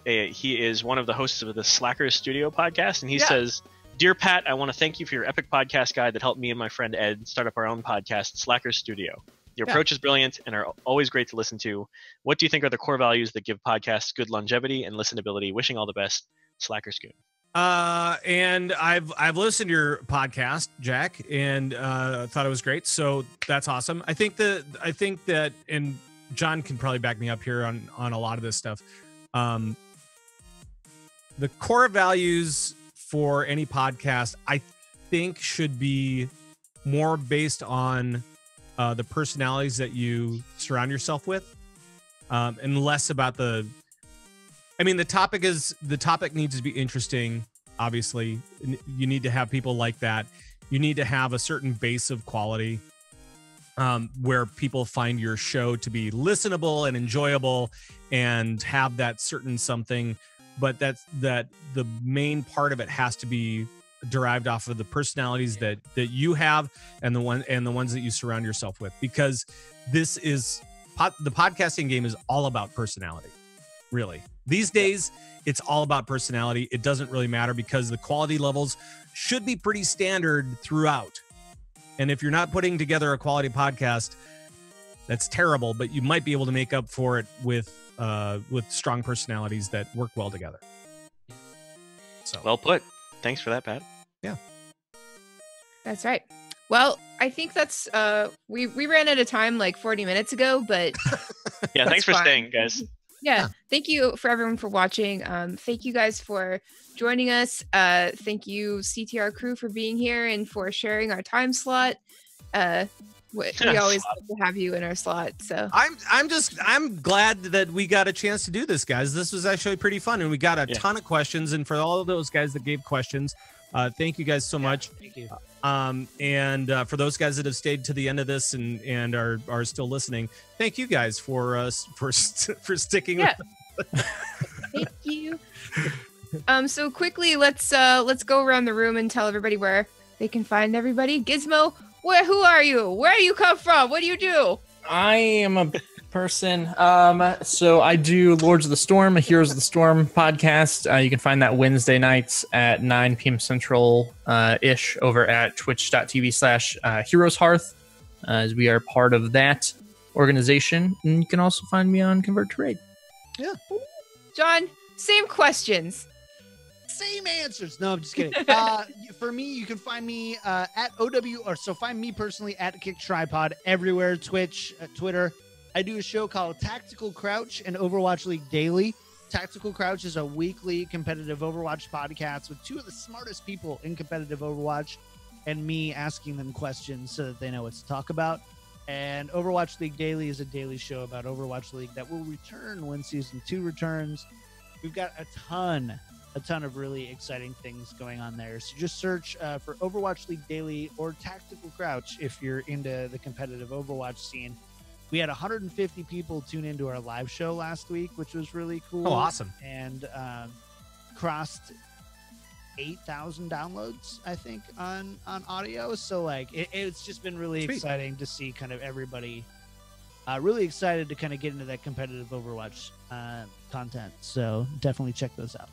He is one of the hosts of the Slackers Studio podcast, and he says, "Dear Pat, I want to thank you for your epic podcast guide that helped me and my friend Ed start up our own podcast, Slackers Studio. Your approach is brilliant and are always great to listen to. What do you think are the core values that give podcasts good longevity and listenability? Wishing all the best, Slacker Scoon." And I've listened to your podcast, Jack, and thought it was great. So that's awesome. I think that, and John can probably back me up here on a lot of this stuff. The core values for any podcast, I think, should be more based on the personalities that you surround yourself with, and less about the topic needs to be interesting. Obviously, you need to have people like that. You need to have a certain base of quality, where people find your show to be listenable and enjoyable and have that certain something. But that the main part of it has to be derived off of the personalities that you have and the ones that you surround yourself with, because this is the podcasting game is all about personality. Really, these days it's all about personality. It doesn't really matter, because the quality levels should be pretty standard throughout. And if you're not putting together a quality podcast, that's terrible, but you might be able to make up for it with strong personalities that work well together. So Well put. Thanks for that, Pat. Yeah. That's right. Well, I think that's we ran out of time like 40 minutes ago, but Yeah, thanks for fine. staying, guys. yeah, thank you for everyone for watching. Thank you guys for joining us. Thank you CTR crew for being here and for sharing our time slot. We always love to have you in our slot. So I'm glad that we got a chance to do this, guys. This was actually pretty fun, and we got a ton of questions. And for all of those guys that gave questions, thank you guys so much. Thank you. And for those guys that have stayed to the end of this and are still listening, thank you guys for sticking with us. Thank you. So quickly, let's go around the room and tell everybody where they can find everybody. Gizmo, who are you? Where do you come from? What do you do? I am a person. So I do Lords of the Storm, a Heroes of the Storm podcast. You can find that Wednesday nights at 9 p.m. Central ish over at twitch.tv/Heroes Hearth, as we are part of that organization. And you can also find me on Convert to Raid. John, same questions. Same answers. No, I'm just kidding. For me, you can find me at find me personally at Kick Tripod everywhere, Twitch, Twitter. I do a show called Tactical Crouch and Overwatch League Daily. Tactical Crouch is a weekly competitive Overwatch podcast with two of the smartest people in competitive Overwatch and me asking them questions so that they know what to talk about. And Overwatch League Daily is a daily show about Overwatch League that will return when Season 2 returns. We've got a ton of really exciting things going on there. So just search for Overwatch League Daily or Tactical Crouch if you're into the competitive Overwatch scene. We had 150 people tune into our live show last week, which was really cool. Oh, awesome. And crossed 8,000 downloads, I think, on audio. So like it's just been really Sweet. exciting to see kind of everybody really excited to kind of get into that competitive Overwatch content. So definitely check those out.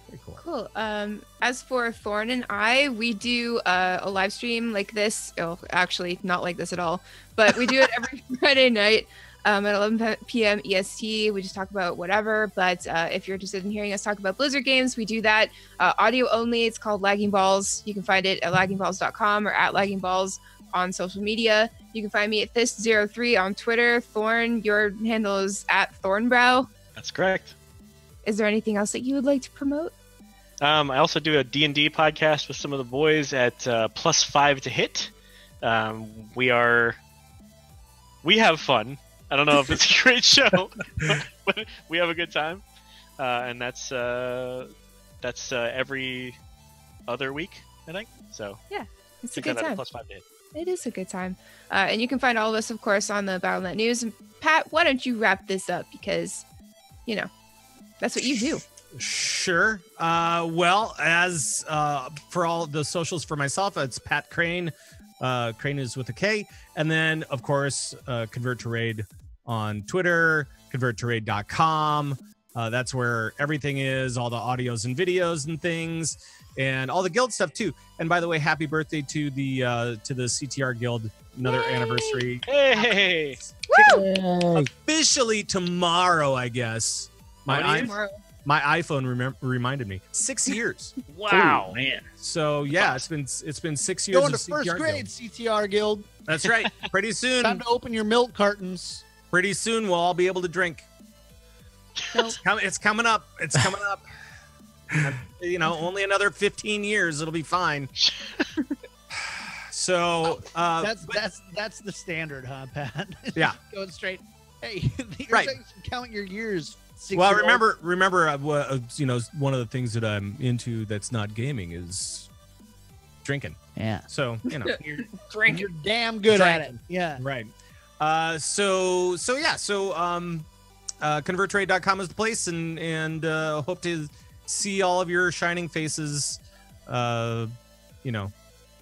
Very cool. Cool. As for Thorn and I, we do a live stream like this. Oh, actually, not like this at all. But we do it every Friday night at 11 p.m. EST. We just talk about whatever. But if you're interested in hearing us talk about Blizzard games, we do that audio only. It's called Lagging Balls. You can find it at laggingballs.com or at Lagging Balls on social media. You can find me at Thist03 on Twitter. Thorn, your handle is at Thornbrow. That's correct. Is there anything else that you would like to promote? I also do a D&D podcast with some of the boys at +5 to hit. We have fun. I don't know if it's a great show, but we have a good time. And that's every other week, I think. So It's a check good that out time. at +5 to hit. It is a good time. And you can find all of us, of course, on the Battle.net News. And Pat, why don't you wrap this up? Because, that's what you do. Sure. Well, as for all the socials for myself, it's Pat Crane. Crane is with a K. And then, of course, Convert to Raid on Twitter, converttoraid.com. That's where everything is, all the audios and videos and things, and all the guild stuff too. And by the way, happy birthday to the CTR Guild, another Yay! anniversary. Hey! Officially tomorrow, I guess. How many years? Tomorrow. My iPhone reminded me 6 years. Wow. Oh, man. So yeah, it's been 6 years. Going to of first CTR grade, Guild. CTR Guild. That's right. Pretty soon. Time to open your milk cartons. Pretty soon we'll all be able to drink. Nope. It's coming up. It's coming up. Only another 15 years. It'll be fine. So That's the standard, huh, Pat? Yeah. Going straight. Hey, you're Right. saying count your years. well, 6-year-old. remember, one of the things that I'm into that's not gaming is drinking. Yeah. So You're damn good at it. Yeah. right. So converttrade.com is the place, and hope to see all of your shining faces,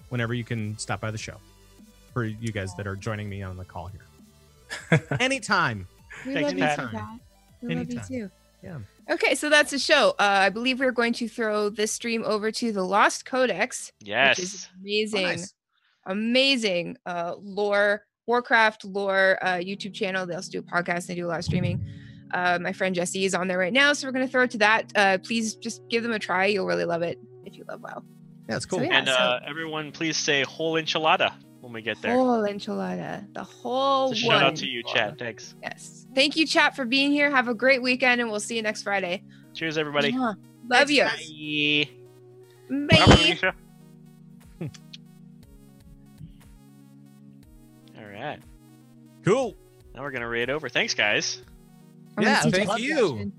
whenever you can stop by the show. For you guys that are joining me on the call here, anytime. We Thanks, love you Pat. too, Pat. We love you Anytime. too. Yeah. Okay, so that's the show. I believe we're going to throw this stream over to the Lost Codex, which is Yes. amazing, Oh, nice. amazing lore, Warcraft lore YouTube channel. They also do a podcast. They do a lot of streaming. My friend Jesse is on there right now, so we're going to throw it to that. Please just give them a try. You'll really love it if you love WoW. Yeah, it's cool. So, yeah. And everyone, please say whole enchilada when we get there. Whole enchilada, the whole So shout one. out to you, chat. Thanks. Yes. Thank you, chat, for being here. Have a great weekend, and we'll see you next Friday. Cheers, everybody. Mwah. Love you. Bye. Bye. Felicia. All right. Cool. Now we're gonna raid over. Thanks, guys. I'm gonna Yeah, teach thank love you. action.